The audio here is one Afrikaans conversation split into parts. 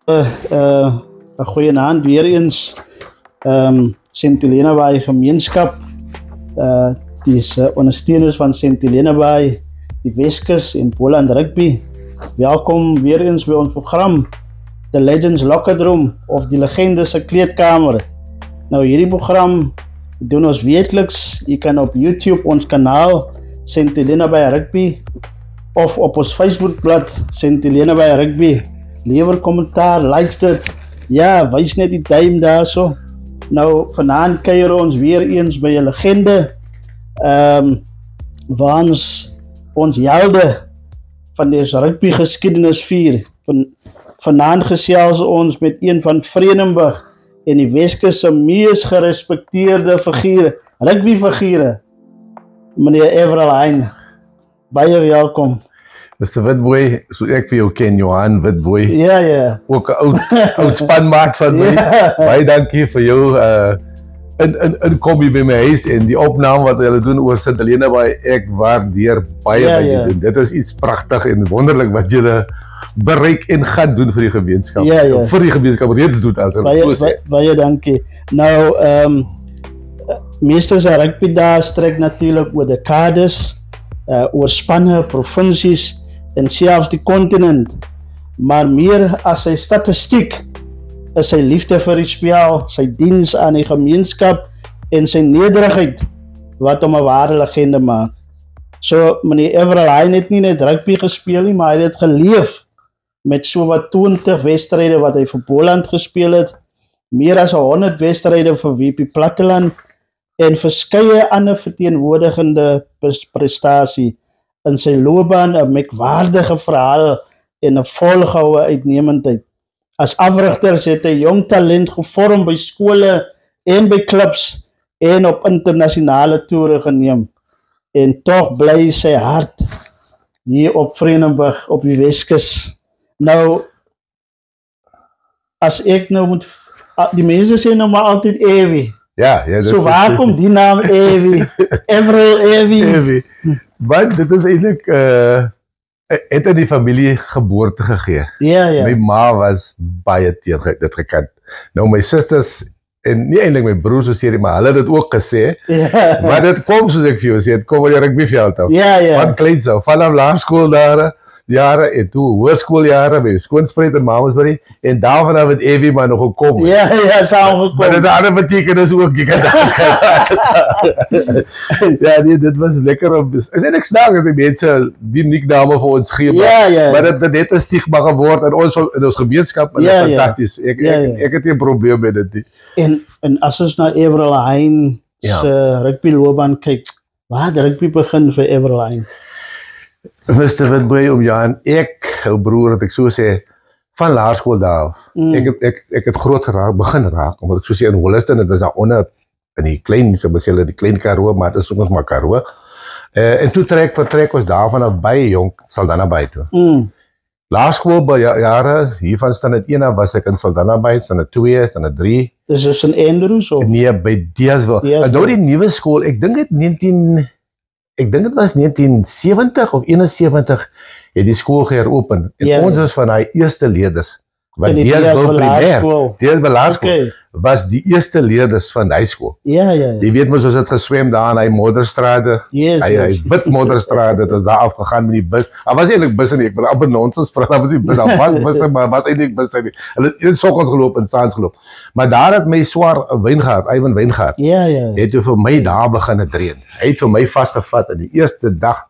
'n goeie naam weer eens. St. Helena Bay gemeenskap. Die ondersteuners van St. Helena Bay, die Weskus en Boland Rugby. Welkom weer eens by ons program, The Legends Locker Room of die Legendes se kleedkamer. Nou hierdie program doen ons wekeliks. Jy kan op YouTube ons kanaal St. Helena Bay Rugby of op ons Facebookblad St. Helena Bay Rugby. Lewer kommentaar, likes dit. Ja, wys net die duim daarso. Nou vanaand kuier ons weer eens by 'n legende. Waar ons helde van die rugby geskiedenis vier. Vanaand gesels ons met een van Vredenburg en die Weskus se mees gerespekteerde figure, rugbyfigure, meneer Everal Hein. Baie welkom. Mr. Witbooi, so ek vir jou ken, Johan Witbooi. Ja. Ook 'n oud spanmaat van my. Baie dankie vir jou in kom by my huis en die opname wat julle doen oor St. Helena Bay. Ek waardeer baie wat julle doen. Dit is iets pragtig en wonderlik wat julle bereik en gaan doen vir die gemeenskap. Vir die gemeenskap reeds doen as baie dankie. Nou meeste se rugby daar strek natuurlik oor dekades, oor spanne, provinsies en selfs die kontinent. Maar meer as sy statistiek is sy liefde vir die spel, sy diens aan die gemeenskap en sy nederigheid wat hom 'n ware legende maak. So meneer Everal Hein het nie net rugby gespeel nie, maar hy het geleef met so wat 20 wedstryde wat hy vir Boland gespeel het, meer as 100 wedstryde vir WP Platteland en verskeie ander verteenwoordigende prestasie in sy loopbaan, 'n merkwaardige verhaal en 'n volgehoue uitnemendheid. As afrigters het hy jong talent gevorm by skole en by klubs en op internasionale toere geneem. En tog bly sy hart hier op Vredenburg op die Weskus. Nou, as ek nou moet, die mense sê nou maar altyd Evie. Ja, so waar kom die naam Evie? Everal Evie. Maar dit is eintlik het in die familie geboorte gegee. Ja. My ma was baie teen dit gekant. Nou my susters en nie eintlik my broers so serie, maar hulle het dit ook gesê. Ja. Maar dit kom soos ek vir jou sê, dit kom oor die rugbyveld af. Ja. Van klein so, vanaf laerskool jare en toe hoërskooljare by Skoonspruit en Mamasbury en daarvan af het Evie maar nog gekom. Ja, saamgekom. Maar dit ander betekenis ook, jy kan ja, nee, dit was lekker om, is eintlik snaaks dat die mense die nickname vir ons gee, maar dit het 'n stigma geword in ons gemeenskap, en dit is fantasties. Ek het geen probleem met dit nie. En as ons na Everal Hein se rugbyloopbaan kyk, waar het rugby begin vir Everal Hein? Mr. Witbooi, ek, ou broer, het ek so sê, van laerskool daar af. Ek het groot begin raak, omdat ek so sê in Holliston, dit is daar onder in die klein, so besê hulle die klein Karoo, maar dit is ons maar Karoo. En toe vertrek ons daarvan af baie jong Saldanha Bay toe. Laerskool by jare, hiervan standaard 1 af was ek in Saldanha Bay, standaard 2, standaard 3. Dis is in Andrews of? Nee, by Deeswil. En nou die nuwe skool, ek dink dit was 1970 of 71 het die skool geheropen. En ons was van die eerste leerders. Want Deeswil Laerskool was die eerste leerders van die skool. Ja. Die weet mos, ons het geswem daar in die modderstrade. Hy wit modderstrade, het ons daar afgegaan met die bus. Daar was eintlik busse nie, ek wil amper nonsens praat, daar was nie bus, daar was busse, maar was eintlik busse nie. Hulle het sokkels geloop en saans geloop. Maar daar het my swaar Wijngaard, Ivan Wijngaard, het vir my daar begin train. Hy het vir my vastgevat in die eerste dag.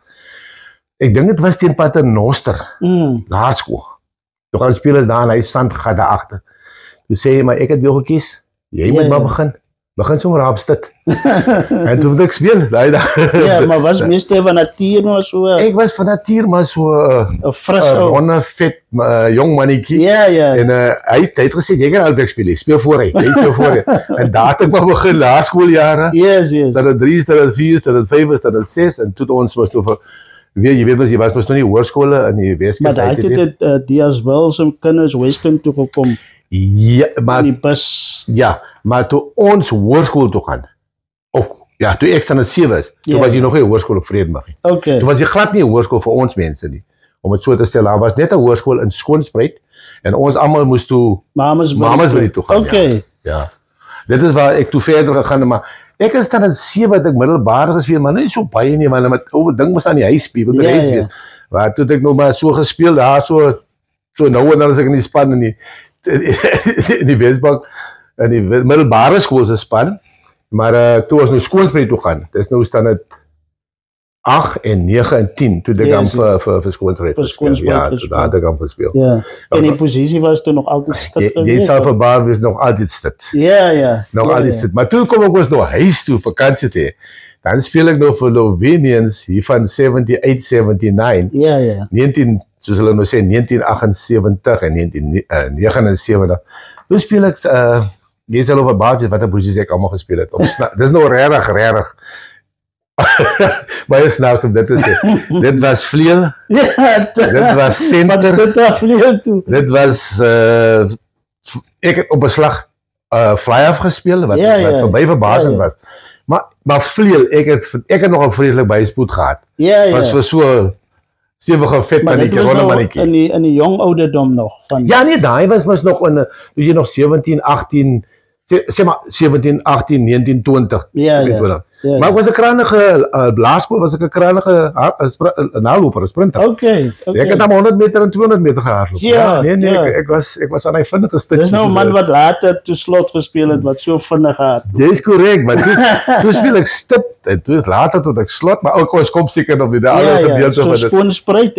Ek dink dit was teen Paternoster, laerskool. Toe gaan spelers daar en hy sandgat daar agter. Toe sê hy, maar ek het jou gekies. Jy moet maar begin. Begin sommer raapstuk. En toe het ek speel, daai dag. Ja, maar was meeste van natuur maar so? Ek was van natuur maar so 'n fris ronde vet jong mannetjie. Ja. En hy het gesê jy kan albei speel. Speel voor hy. Jy speel voor hy. En daar het ek maar begin laerskooljare. Yes. Dat 3, dat 4, dat 5, dat 6 en toe ons was toe vir jy weet mos, jy was mos nog nie hoërskole in die Weskus. Maar daai het Deeswil se kinders Western toe gekom. Ja, maar die bus. Ja, maar toe ons hoërskool toe gaan. Of ja, toe ek standaard 7 is, toe was jy nog nie hoërskool op Vredenburg nie. Okay. Toe was jy glad nie hoërskool vir ons mense nie. om het so te stel. Daar was net 'n hoërskool in Skoonspruit en ons almal moes toe Mamasbury toe gaan. Okay. Ja. Dit is waar ek toe verder gegaan, maar ek is dan in 7 wat ek middelbaar gespeel, maar nie so baie nie, want met ding moes aan die huis speel, met die huis weet. Waar toe ek nog maar so gespeel, daar so nou en dan as ek in die span in die Wesbank, in die middelbare skool se span, maar toe ons nou Skoonspruit toe gaan, dis nou staan dit 8 en 9 en 10 toe ek aan vir Skoonspruit gespeel. Ja, daar het ek aan gespeel. Ja. En die posisie was toe nog altyd stit. Jy sal verbaas wees nog altyd stit. Ja. Nog altyd stit. Maar toe kom ek ons nou huis toe vakansie te. Dan speel ek nou vir Lovenians hier van 78-79. Ja. 19 soos hulle nou sê 1978 en 1979. Toe speel ek jy sal over baie wat 'n posisie ek almal gespeel het. Dis nou regtig. Baie snaaks om dit te sê. Dit was vleuel. Ja, dit was center. Wat stoot daar vleuel toe? Dit was ek het op 'n slag fly af gespeel wat verby verbasend was. Maar vleuel, ek het nogal vreeslik baie spoed gehad. Was vir so stewige vet mannetjie, ronde mannetjie. In die jong ouderdom nog van. Ja, nee, daai was nog in toe jy nog 17, 18 sê maar 17, 18, 19, 20. Ja. Maar ek was 'n krangige laerskool, was ek 'n krangige naloper, 'n sprinter. Okay. Ek het dan 100 meter en 200 meter gehardloop. Ja, ek was aan hy vinnige stuk. Dis nou 'n man wat later toe slot gespeel het wat so vinnig gehad. Dis korrek, maar toe speel ek stip en toe later tot ek slot, maar ook ons kom seker op die ander gedeelte van dit. So Skoonspruit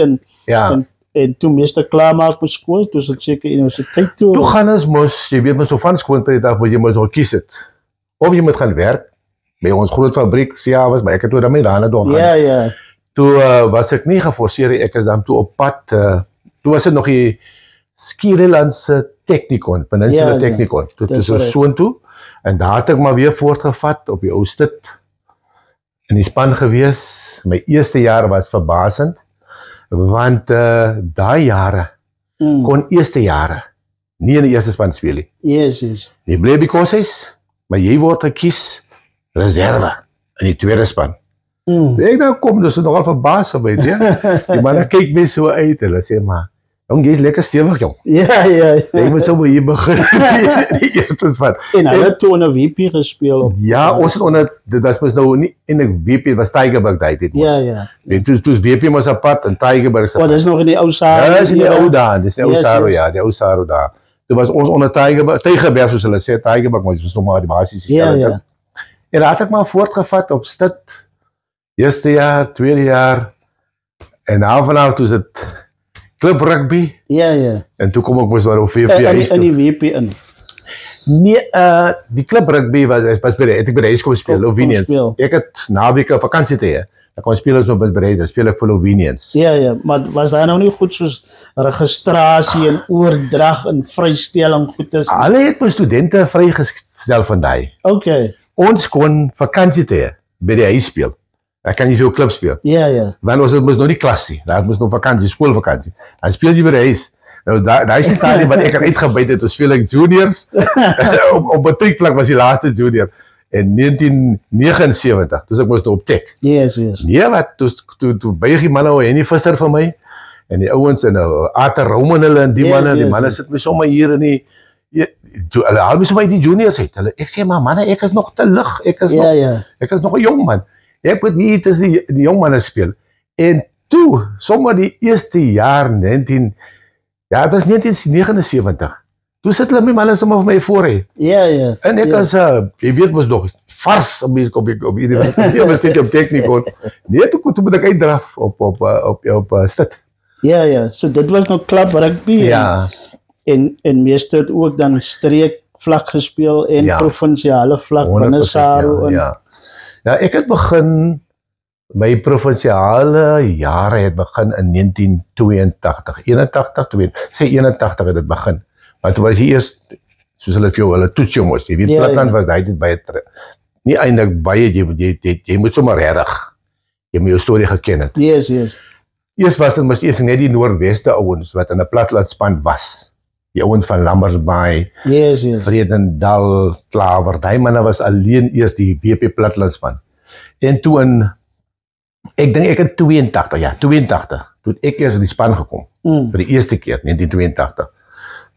en toe meester klaarmaak met skool, toe sit seker universiteit toe. Toe gaan ons mos, jy weet mos so van Skoonspruit af waar jy moet gekies het. Of jy moet gaan werk by ons groot fabriek, was, maar ek het toe daarmee daarna doorgaan. Ja. Toe was ek nie geforseer, ek is dan toe op pad, toe was dit nog die Skiereilandse Technikon, Peninsula Technikon, toe is ons soontoe, en daar het ek maar weer voortgevat op die ou stit, in die span gewees. My eerste jaar was verbasend, want daai jare, kon eerste jare, nie in die eerste span speel nie. Yes. Jy bly by Koshuis, maar jy word gekies reserve in die tweede span. Ek nou kom, dus nogal verbaas op weet, die manne kyk my so uit, hulle sê maar, jong, jy is lekker stewig, jong. Ja. Ek moet so by hier begin, die eerste span. En hulle het toe onder WP gespeel. Ja, ons het onder, dit was nou nie, en ek WP, was Tygerberg die tijd. Ja. En toe WP was apart, en Tygerberg apart. Dis nog in die ou Saro. Ja, dis in die ou daan, dis die ou Saro, ja, die ou Saro daar. Toe was ons onder Tygerberg, soos hulle sê, Tygerberg, maar dit was nog maar die basis. Ja. En daar het ek maar voortgevat op stit, eerste jaar, tweede jaar, en vanaf toe is het club rugby. Ja. En toe kom ek mos maar op VP huis toe. In die WP in? Nee, die club rugby was by die huis kom speel, Lovenians. Ek het naweke vakansie te hê. Dan kon speel ons nog by die dan speel ek vir Lovenians. Ja, maar was daar nou nie goed soos registrasie en oordrag en vrystelling goed is? Hulle het my studente vrygestel van daai. Okay. Ons kon vakansie te hê by die huis speel. Ek kan nie veel klub speel. Ja. Want ons moes nog nie klas nie. Daar moes nog vakansie, skoolvakansie. Dan speel jy by die huis. Nou daai is die tyd wat ek uitgebyt het, toe speel ek juniors. op matriekvlak was die laaste junior. In 1979, toe ek moes op tek. Yes. Nee, wat, toe buig die manne, Henny Visser van my, en die ouens, en Arthur Roman hulle, en die manne sit my sommer hier in die, hulle haal my sommer uit die juniors uit, ek sê, maar manne, ek is nog te lig, ek is nog 'n jong man, ek moet nie tussen die jong manne speel, en toe, sommer die eerste jaar, het was 1979, toe sit hulle my manne sommer vir my voor hê. Ja. En ek as, jy weet mos nog, vars op universiteit op Technikon. Nee, toe moet ek uitdraf op stit. Ja, so dit was nou club rugby. Ja. En meeste het ook dan streek vlak gespeel en provinsiale vlak binne Saro. Ja, ek het begin, my provinsiale jare het begin in 1982, 81 het dit begin. Maar toe was jy eers, soos hulle vir jou, hulle toets jou mos, jy weet, Platland was die tyd baie, nie eintlik baie, jy moet sommer regtig, jy moet jou storie geken het. Yes. Eers was dit mos eers net die Noordweste ouens, wat in 'n platlandspan was. Die ouens van Lambersbaai, Vredendal, Klaver, die manne was alleen eers die WP platlandspan. En toe ek dink ek in 82, toe toe ek eers in die span gekom, vir die eerste keer, 1982.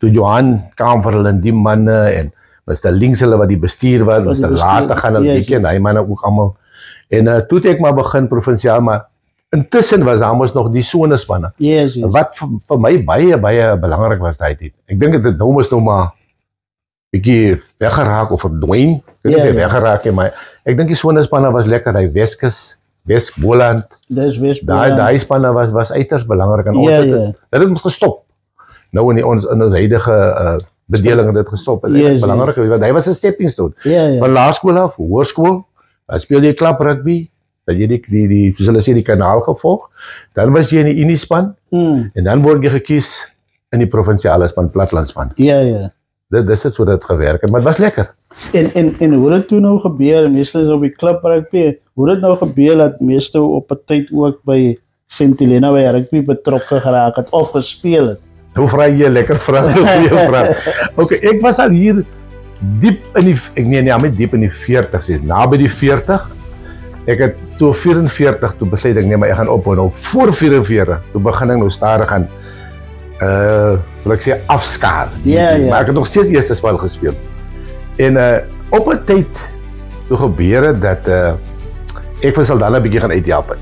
Toe Johan kwam vir hulle die manne, en was daar links hulle wat die bestuur was daar later gaan hulle die en hy manne ook allemaal. En toe het ek maar begin provinsiaal, maar intussen was daar mos nog die sonespanne. Wat vir my baie belangrik was daai tyd. Ek dink dit nou mos nou maar bietjie weggeraak of verdwyn. Ek sê weggeraak, maar ek dink die sonespanne was lekker, hy Weskus, Wes-Boland. Daai spanne was uiters belangrik en ons het ons gestop. Nou in ons huidige bedeling het dit gestop. Dit is belangrik, want hy was 'n stepping stone. Van laerskool af, hoërskool, dan speel jy klap rugby, dan jy die soos hulle sê die kanaal gevolg. Dan was jy in die Uniespan en dan word jy gekies in die provinsiale span, plattelandspan. Dit is dit so dit gewerk het, maar dit was lekker. En hoe het toe nou gebeur, meestal is op die klub rugby, hoe het nou gebeur dat meestal op 'n tyd ook by St. Helena by rugby betrokke geraak het of gespeel het? Hoe vra jy lekker vraag, goeie vraag. Okay, ek was al hier diep in die, diep in die 40's, naby die 40. Ek het toe 44, toe besluit ek, nee, maar ek gaan ophou nou. Voor 44, toe begin ek nou stadig aan, wil ek sê, afskaal. Maar ek het nog steeds eerste span gespeel. En op 'n tyd, toe gebeur het dat ek vir Saldanha 'n bietjie gaan uithelp het.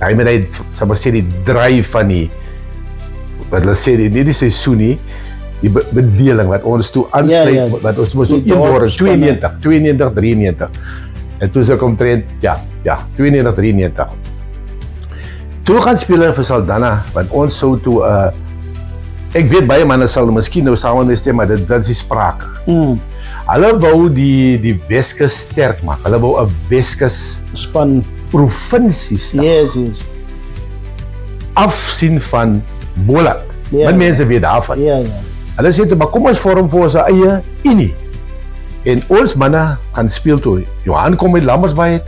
Hy met hy, sal maar sê, die draai van die, wat hulle sê, nie die seisoen nie, die bedeling wat ons toe aansluit, wat ons moes toe inword, 92, 93. En toe is ek omtrent, 92, 93. Toe gaan speel vir Saldanha, want ons sou toe, ek weet baie manne sal miskien nou saam mee stem, maar dit is die sprake. Hulle wou die Weskus sterk maak, hulle wou 'n Weskus span provinsie staan. Afsien van Boland. Wat mense weet daarvan. Hulle sê toe, maar kom ons vorm vir ons eie unie. En ons manne gaan speel toe. Johan kom uit Lambersbaai uit.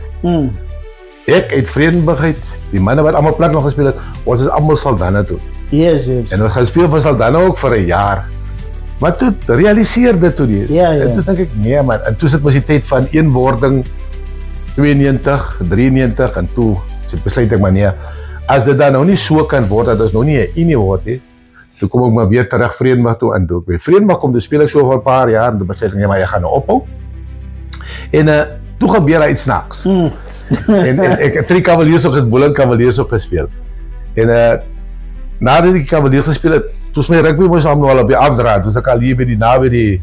Ek uit Vredenburg uit. Die manne wat allemaal plat nog gespeel het, ons is allemaal Saldanha toe. En ons gaan speel vir Saldanha ook vir 'n jaar. Maar toe realiseerde toe die. En toe dink ek, nee man, en toe sit ons die tyd van eenwording 92, 93 en toe besluit ek maar nee. As dit dan nou nie so kan word, dat ons nou nie 'n unie word nie, toe kom ek maar weer terug Vredenburg toe in. Toe ek by Vredenburg kom, toe speel ek so vir 'n paar jaar, en toe besluit ek, nee, maar jy gaan nou ophou. En toe gebeur daar iets snaaks. En ek het 3 Cavaliers ook, Boland Cavaliers ook gespeel. En nadat die Cavaliers gespeel het, toe is my rugby moes nou al op die afdraad, toe is ek al hier by die,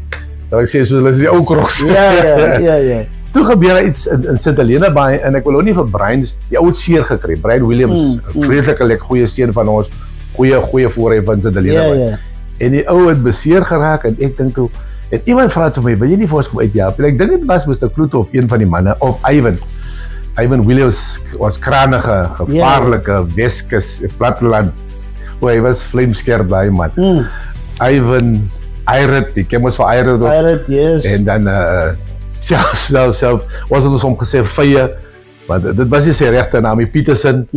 sal ek sê, soos hulle die ou kroks. Ja. Toe gebeur iets in St. Helena Bay, en ek wil ook nie vir Brian, die oud seer gekry, Brian Williams, vredelike goeie seer van ons, goeie voorheen van St. Helena Bay. En die ou het beseer geraak, en ek dink toe, en iemand vraag vir my, wil jy nie vir ons kom uithelp? En ek dink het was Mr. Kloete of een van die manne, of Ivan Williams was kranige, gevaarlike, Weskus, platteland, hy was vlamskerp daai man. Ivan, Eirit, die ken ons van Eirit, en dan self, was het ons omgesê, Vye, want dit was nie sy regte naam, Peterson,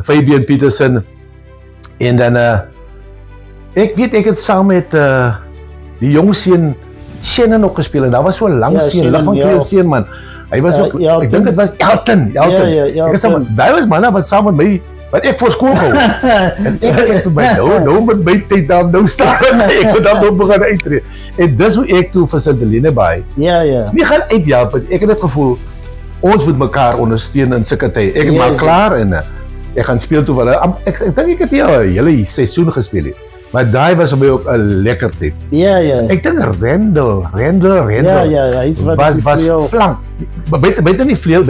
Fabian Peterson, en dan, ek weet, ek het saam met die jong seun, Shannon ook gespeel, en daar was so lang seun, lag van klein seun man, hy was ook, ek dink het was Elton, ek het saam, daar was manne wat saam met my, wat ek voor skool gehou, en ek het my, nou met my tyd daar, nou staan, ek moet daar nou begin uitreed, en dis hoe ek toe vir St. Helena Bay, nie gaan uithelp, ek het het gevoel, ons moet mekaar ondersteun in sulke tyd, ek het maar klaar, en ek gaan speel toe, ek dink ek het hier 'n hele seisoen gespeel het, maar daai was vir my ook 'n lekker tyd. Ek dink Rendel, was flank, buite nie vleuel,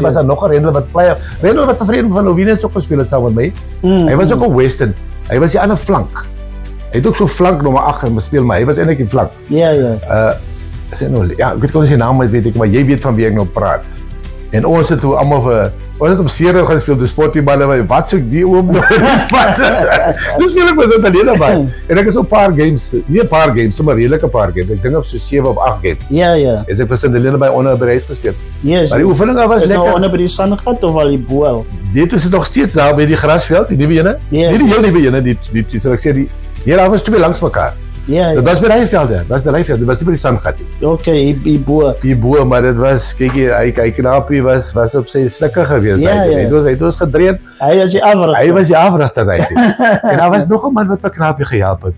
was daar nog 'n Rendel wat play, Rendel wat tevreden van Louwines ook gespeel het saam met my, hy was ook 'n Western, hy was die ander flank, hy het ook so flank nommer 8 gespeel, maar hy was eintlik die flank. Ek weet nie sy naam, weet ek, maar jy weet van wie ek nou praat. En ons het toe allemaal ons het op Seerder gaan speel, toe spot die manne, wat soek die oom nog in die span? Toe speel ek met St. Helena Bay. En ek is op paar games, nie 'n paar games, sommer redelike paar games, ek dink op so 7 of 8 games. En ek vir St. Helena Bay onder by reis gespeel. Maar die oefeninge was lekker. Is nou onder by die Sandgat of al die Boel? Dit is nog steeds daar by die grasveld, die nuwe ene. Nie die heel nuwe ene, die sal ek sê, daar was 2 langs mekaar. Ja. Dat was by Ryveld, dat was by Ryveld, dit was nie by die Sandgat nie. Okay, die bo, maar dit was, kyk hy knapie was op sy stikke gewees. Hy het ons gedreed. Hy was die afrigter daai. En daar was nog 'n man wat my knapie gehelp het.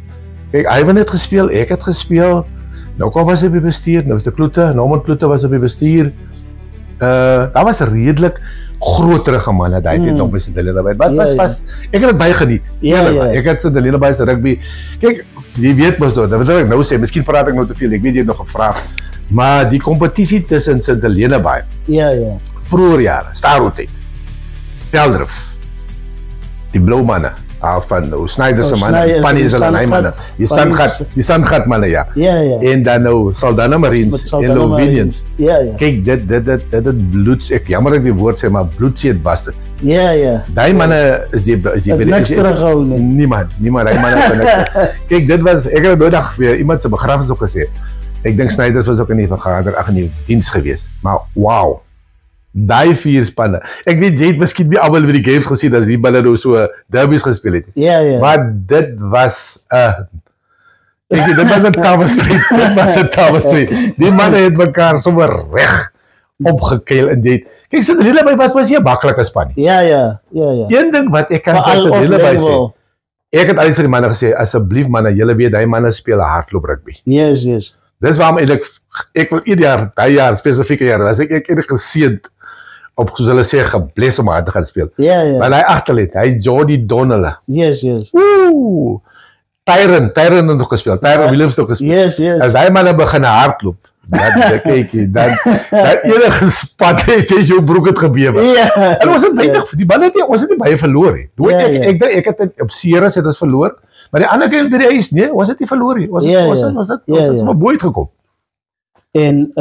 Kyk, hy het net gespeel, ek het gespeel. Nou kom was hy op die bestuur, nou was die Kloete, Norman Kloete was op die bestuur. Daar was redelik groterige manne daai tyd nog by Delena Bay. Wat was ek het dit baie geniet. Ek het Delena Bay se rugby. Kyk, jy weet mos dat wat ek nou sê, miskien praat ek nou te veel. Ek weet jy het nog gevra. Maar die kompetisie tussen Delena Bay. Vroeger jare, Starotyd. Veldrif. Die blou manne. Van Snyder se manne, Pannie se manne, die Sandgat manne ja. En dan nou Saldanha Marines en Lovenians. Kyk dit bloeds ek jammer ek die woord sê maar bloedseed was dit. Daai manne is die niks terughou nie. Niemand daai manne kyk dit was ek het nooit vir iemand se begrafnis ook gesê. Ek dink Snyder was ook in die vergader in die diens gewees. Maar wow. Daai 4 spanne. Ek weet jy het miskien nie almal by die games gesien as die manne nou so derbies gespeel het. Maar dit was dit was 'n tawe stryd. Die manne het mekaar sommer reg opgekuil en dit. Kyk, Delena Bay was nie 'n maklike span nie. Een ding wat ek kan vir Delena Bay sê. Ek het altyd vir die manne gesê asseblief manne, julle weet daai manne speel hardloop rugby. Dis waarom ek wil daai jaar spesifieke jaar was ek het geseënd op soos hulle sê gebless om hard te gaan speel. Want hy agterlet, hy Jordy Donnell. Tyron het nog gespeel. Tyron Williams het nog gespeel. As hy manne begin hardloop, dan kyk dan enige spat het jy jou broek het gebewe. En ons het baie die manne het ons het nie baie verloor nie. Ek het op series het ons verloor, maar die ander keer by die ys nee, ons het nie verloor nie. Ons het maar bo uitgekom. En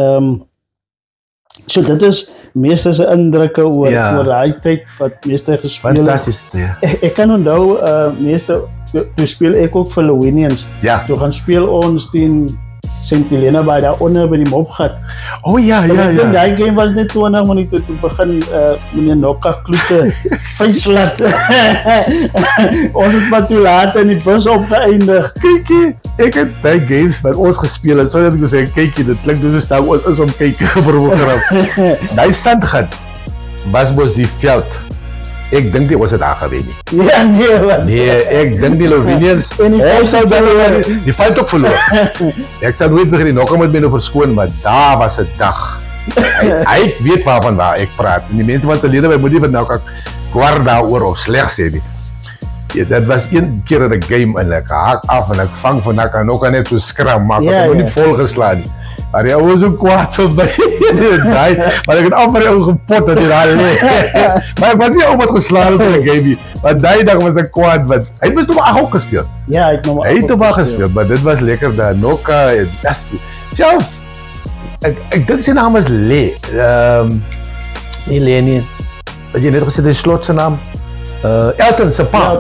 so dit is meeste se indrukke oor daai tyd wat meeste gespeel het. Fantasties, Ek kan onthou meeste toe speel ek ook vir Lovenians. Toe gaan speel ons teen St. Helena by daar onder by die Mopgat. Daai game was net 20 minute toe begin meneer Nokka Kloete vyslat. Ons het maar toe laat in die bus opgeëindig. Kykie, ek het daai games wat ons gespeel het, sou net ek sê kykie, dit klink dus nou ons is om kykie vir program. Daai Sandgat was mos die veld. Ek dink nie ons het daar gewen nie. Nee, ek dink die Lovenians die fight ook verloor. Ek sal nooit begin nog met my nou verskoon, maar daar was 'n dag. Hy weet waarvan ek praat. En die mense wat Delena Bay moet nie wat nou kwart daaroor of sleg sê nie. Dit was een keer in 'n game en ek haak af en ek vang van ek nog net so skram, maar ek het nie vol geslaan nie. Maar hy was so kwaad vir my. Maar ek het amper jou gepot dat jy daar lê. Maar ek was nie op wat geslaan het in 'n game nie. Maar daai dag was ek kwaad want hy het nog maar ook gespeel. Hy het nog maar gespeel, maar dit was lekker daar. Nokka en self. Ek dink sy naam is Le. Nie Le nie. Wat jy net gesê die slot se naam. Elton se pa.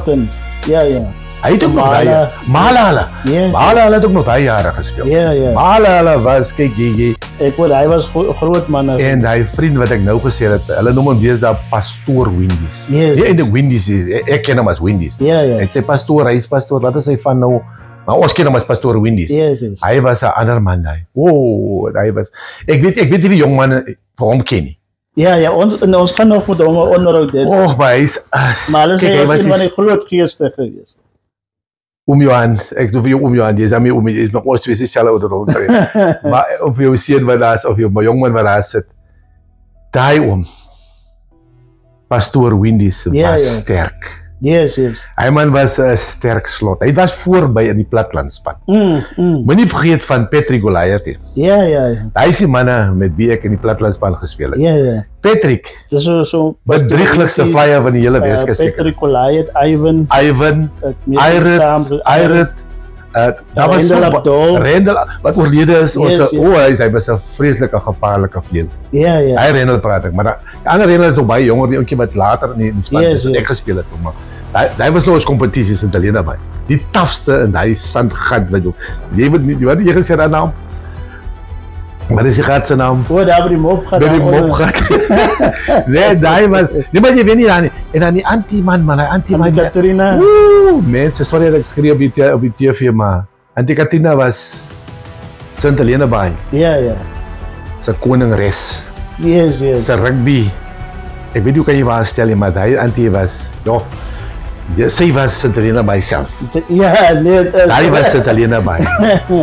Hy het ook nog daai Malala. Malala het ook nog daai jare gespeel. Malala was kyk jy. Ek weet hy was groot man. En hy vriend wat ek nou gesê het, hulle noem hom deesdae Pastoor Windies. Nie eintlik Windies nie. Ek ken hom as Windies. Ek sê Pastoor, hy is Pastoor. Wat is hy van nou? Maar ons ken hom as Pastoor Windies. Hy was 'n ander man daai. Hy was. Ek weet nie die jong manne vir hom ken nie. Ons gaan nog met hom onderhoud dit. Maar hy is maar hulle sê hy was een van die groot geeste gewees. Johan, ek doe vir jou Johan, jy is aan my jy is nog ons twee dieselfde ouder rond. Maar of jou seun wat daar is of jou jongman wat daar sit. Daai Pastoor Windies was sterk. Hy man was 'n sterk slot. Hy was voorby in die platlandspan. Moenie vergeet van Patrick Goliath nie. Hy is die manne met wie ek in die platlandspan gespeel het. Patrick. Dis so bedrieglikste flyer van die hele Weskaap. Patrick Goliath, Ivan, Irit, daar was Rendel wat oorlede is. Hy was 'n vreeslike gevaarlike vleuel. Hy Rendel praat ek, maar die ander Rendel is nog baie jonger, die ouetjie wat later in die span ek gespeel het. Daai was nou ons kompetisies in Delena Bay. Die tafste in daai Sandgat wat jy weet nie wat jy gesê daai naam. Maar dis die gat se naam. Daar by die Mopgat. By die Mopgat. Nee, daai was. Nee, maar jy weet nie daar nie. En dan die anti-man, hy anti-man Katrina. Mense, sorry dat ek skree op die TV, maar Auntie Katina was St. Helena Bay. Ja. Sy koningeres. Yes. Sy rugby. Ek weet hoe kan jy waar stel, maar hy auntie was, sy was St. Helena Bay self. Ja, nee, Hy was St. Helena Bay.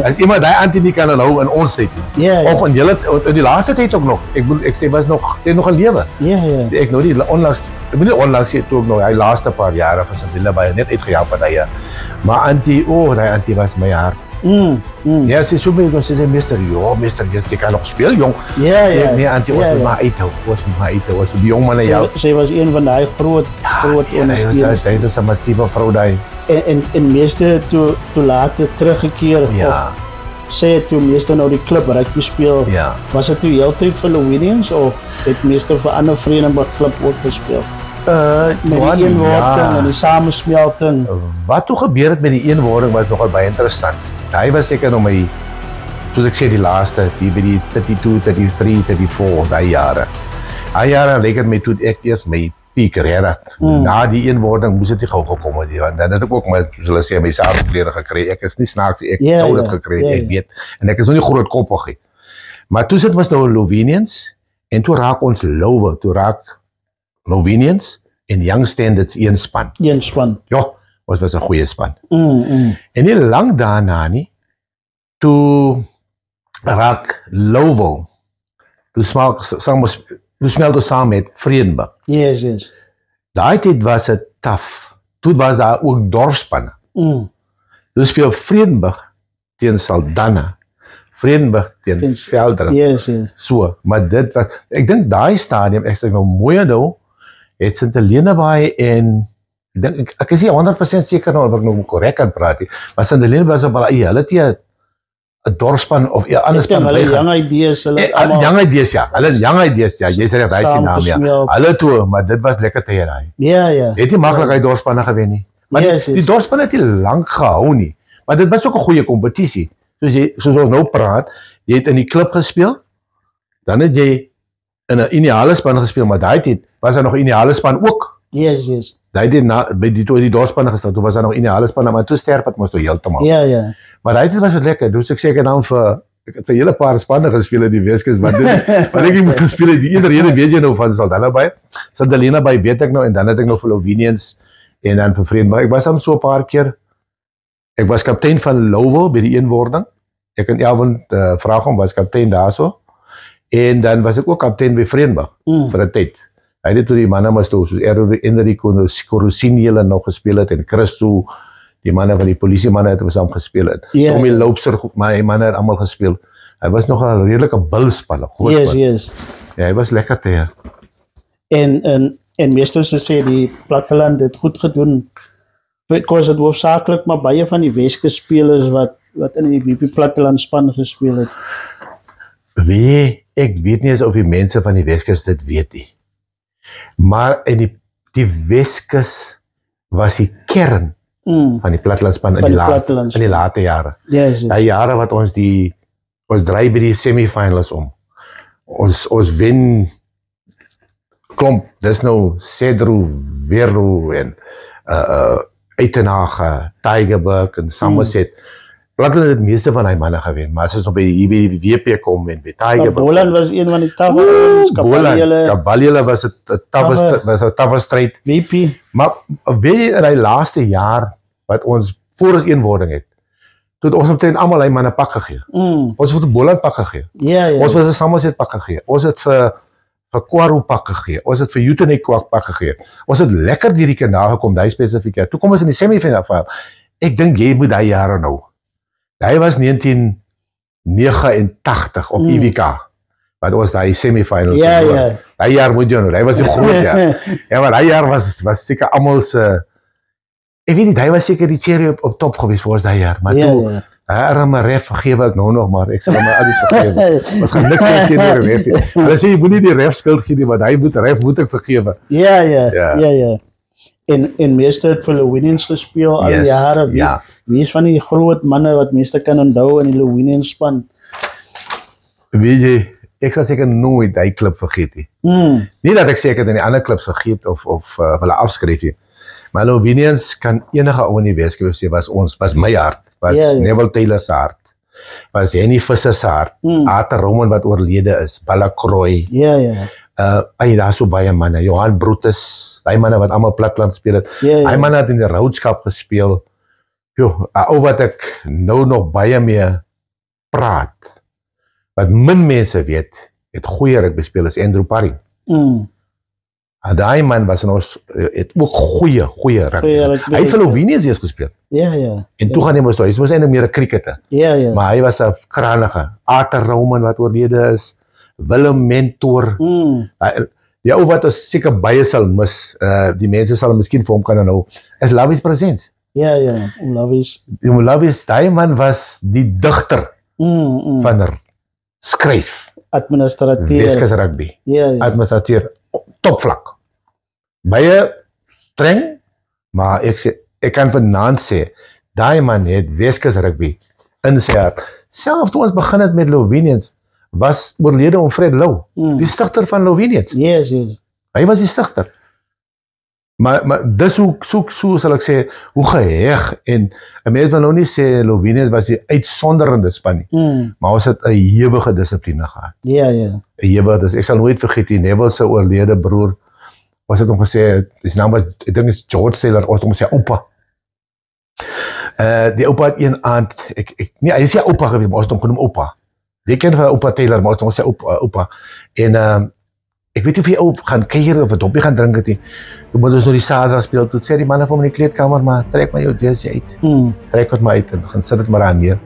As iemand die auntie nie kan onhou in ons tyd nie. Ja. Of in die laaste tyd ook nog. Ek sê was nog in lewe. Ja. Ek nou die onlangs, ek moet nie onlangs sê toe ook nog, hy laaste paar jare van St. Helena Bay net uitgehelp het hy. Maar auntie, die auntie was my hart. Ja, sy so baie, sy sê, meester, jy kan nog speel, jong. Ja. Nee, auntie, ons maar uithou, ons die jong man en jou. Sy was een van die groot ondersteuners. Sy was 'n massiewe vrou daai. En meeste toe later teruggekeer, of sê toe meeste nou die klub rugby speel, was dit toe heeltyd vir Lowenians, of het meeste vir ander Vredenburg klub ook gespeel? Met die eenwording en die samensmelting. Wat toe gebeur het met die eenwording was nogal baie interessant. Hy was seker nog my, soos ek sê, die laaste, die by die 32, 33, 34, die jare. Die jare lyk het my toe ek eers my piek redder. Na die eenwording moes dit nie gauw gekom het, want dan het ek ook hulle sê, my saamkleren gekry. Ek is nie snaaks, ek sou dit gekry, ek weet. En ek is nog nie groot koppig. Maar toe sit was nou Lowenians, en toe raak ons Lowe, toe raak Lowenians en Young Standards een span. Een span. Ja, ons was 'n goeie span. En nie lang daarna nie, toe raak Lowville, toe smelt ons saam met Vredenburg. Yes. Daai tyd was dit taaf. Toe was daar ook dorpspanne. Toe speel Vredenburg teen Saldanha, Vredenburg teen Velderen. Yes. So, maar dit was, ek dink daai stadium, ek sê nou mooi nou, het St. Helena Bay en ek is nie 100% seker nou of ek nou korrek kan praat nie, maar St. Helena Bay was op hulle het nie 'n dorpspan of 'n ander span by. Young Ideas, Young Ideas, jy sê hy sien naam Hulle toe, maar dit was lekker tye daai. Ja. Het nie maklik uit dorpspanne gewen nie. Maar die dorpspanne het nie lank gehou nie. Maar dit was ook 'n goeie kompetisie. Soos ons nou praat, jy het in die klub gespeel, dan het jy in 'n ideale span gespeel, maar daai tyd was daar nog 'n ideale span ook. Yes. Daai tyd by die dorpspanne gestel, toe was daar nog 'n ideale span, maar toe sterf het mos toe heeltemal. Ja. Maar daai tyd was dit lekker. Dus ek seker dan ek het 'n hele paar spanne gespeel in die Weskus, maar ek moet gespeel het. Die eenderhede weet jy nou van Saldanha Bay. St. Helena Bay weet ek nou, en dan het ek nog vir Lowenians en dan vir Vredenburg. Ek was dan so 'n paar keer. Ek was kaptein van Lowville by die eenwording. Ek en Elwin vraag hom, was kaptein daarso. En dan was ek ook kaptein by Vredenburg vir 'n tyd. Hy het toe die manne maar toe, soos Enrico Corusini hulle nog gespeel het, en Christo, die manne van die polisie manne het saam gespeel het. Tommy Loubser, maar die manne het almal gespeel. Hy was nog 'n redelike bulspan, 'n groot span. Yes. Ja, hy was lekker te. En meestal sê die platteland het goed gedoen, because het hoofsaaklik maar baie van die Weskus spelers wat in die WP platteland span gespeel het. Ek weet nie eens of die mense van die Weskus dit weet nie. Maar in die Weskus was die kern van die plattelandspan in die late jare. Yes. Die jare wat ons draai by die semifinals om. Ons wen klomp, dis nou Cedro, Weru en Uitenhage, Tygerberg en Somerset. Platteland het meeste van die manne gewen, maar as ons nog by die WP kom en by Tygerberg. Boland was een van die tafels, Kabaljele was 'n taffe stryd. WP. Maar weet jy, in die laaste jaar, wat ons voor ons eenwording het, toe het ons omtrent almal die manne pak gegee. Ons het 'n Boland pak gegee. Ja. Ons het 'n Somerset pak gegee. Ons het vir Kwaru pak gegee. Ons het vir Uitenhage kwak pak gegee. Ons het lekker deur die kanaal gekom, daai spesifieke. Toe kom ons in die semifinale. Ek dink jy moet daai jare nou. Hy was 1989 op IWK, wat ons daai semifinal Ja. Daai jaar moet jy nou, hy was 'n groot jaar. Ja, maar daai jaar was seker almal se, ek weet nie, hy was seker die cherry op top gewees vir ons daai jaar, maar toe, arme ref vergewe ek nou nog, maar ek sal hom alles vergewe. Ons gaan niks sê teenoor die ref. Hulle sê, jy moet nie die ref skuld gee nie, want ref moet ek vergewe. Ja. En meeste het vir Lowenians gespeel al die jare. Wie is van die groot manne wat meeste kan onthou in die Lowenians span? Weet jy, ek sal seker nooit die klub vergeet nie. Nie dat ek seker in die ander klubs vergeet of hulle afskryf nie. Maar Lowenians kan enige ou in die Weskus sê, was my hart. was Neville Taylor se hart. Was Henny Visser se hart. Arthur Roman wat oorlede is, Balla Croy. Daar so baie manne, Johan Brutus, die manne wat allemaal platland speel het. Die manne het in die Roudskap gespeel. Ou wat ek nou nog baie mee praat, wat min mense weet, het goeie rugby speel is Andrew Parry. Daai man was het ook goeie rugby. Hy het vir Lovenians eers gespeel. En toe gaan hy moes eintlik meer 'n cricketer. Maar hy was 'n kragtige. Arthur Roman wat oorlede is, Willem Mentor. Die ou wat ons seker baie sal mis, die mense sal miskien vir hom kan aanhou, is Lavies Presents. Lavies, daai man was die digter van skryf. Administrateur. Weskus rugby. Administrateur, topvlak. Baie streng, maar ek kan vanaand sê, daai man het Weskus rugby in sy hart. Self toe ons begin het met Lovenians, was oorlede om Fred Lou, die stigter van Lovenians. Hy was die stigter. Maar dis hoe sal ek sê, hoe geheg, en 'n mens wil nou nie sê Lovenians was die uitsonderende span nie, maar ons het 'n ewige dissipline gehad. Ek sal nooit vergeet die Neville se oorlede broer, ons het hom gesê, die naam was, ek dink is George Taylor, ons het hom gesê oupa. Die oupa het een aand, nee, hy is nie oupa gewees, maar ons het hom genoem oupa. Die ken van oupa Taylor, maar ons het hom gesê oupa. En ek weet nie of jy ou gaan kuier of 'n doppie gaan drink het nie. Toe moet ons nou die Saterdag speel, toe sê die manne van die kleedkamer, maar trek maar jou jersey uit. Trek wat maar uit en gaan sit dit maar aan neer.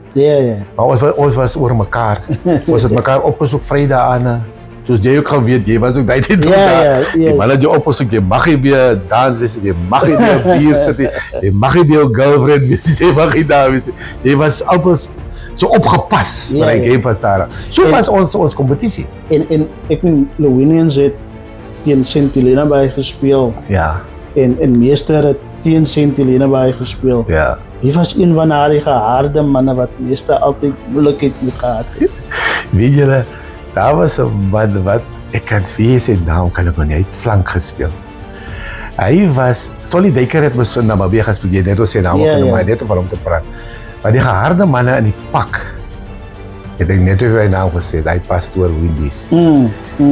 Maar ons was oor mekaar. Ons het mekaar opgesoek Vrydag aan. Soos jy ook gaan weet, jy was ook daai tyd daar. Die manne het jou opgesoek, jy mag nie by dans wees, jy mag nie by bier sit nie, jy mag nie by jou girlfriend wees, jy mag nie daar wees. Jy was alpas so opgepas vir die game van Sarah. So was ons kompetisie. En ek meen, Lovenians het teen St Helena by gespeel. En meester het teen St Helena by gespeel. Hy was een van die geharde manne wat meeste altyd moeilikheid moet gehad het. Weet julle, daar was 'n man wat, ek kan vir sy naam kan ek nog nie, hy het flank gespeel. Hy was, Solly Duiker het mos in Namibia gespeel, jy net ons sy naam genoem, maar net om van hom te praat. Maar die geharde manne in die pak, ek dink net hoe hy naam gesê, hy pastoor Windies.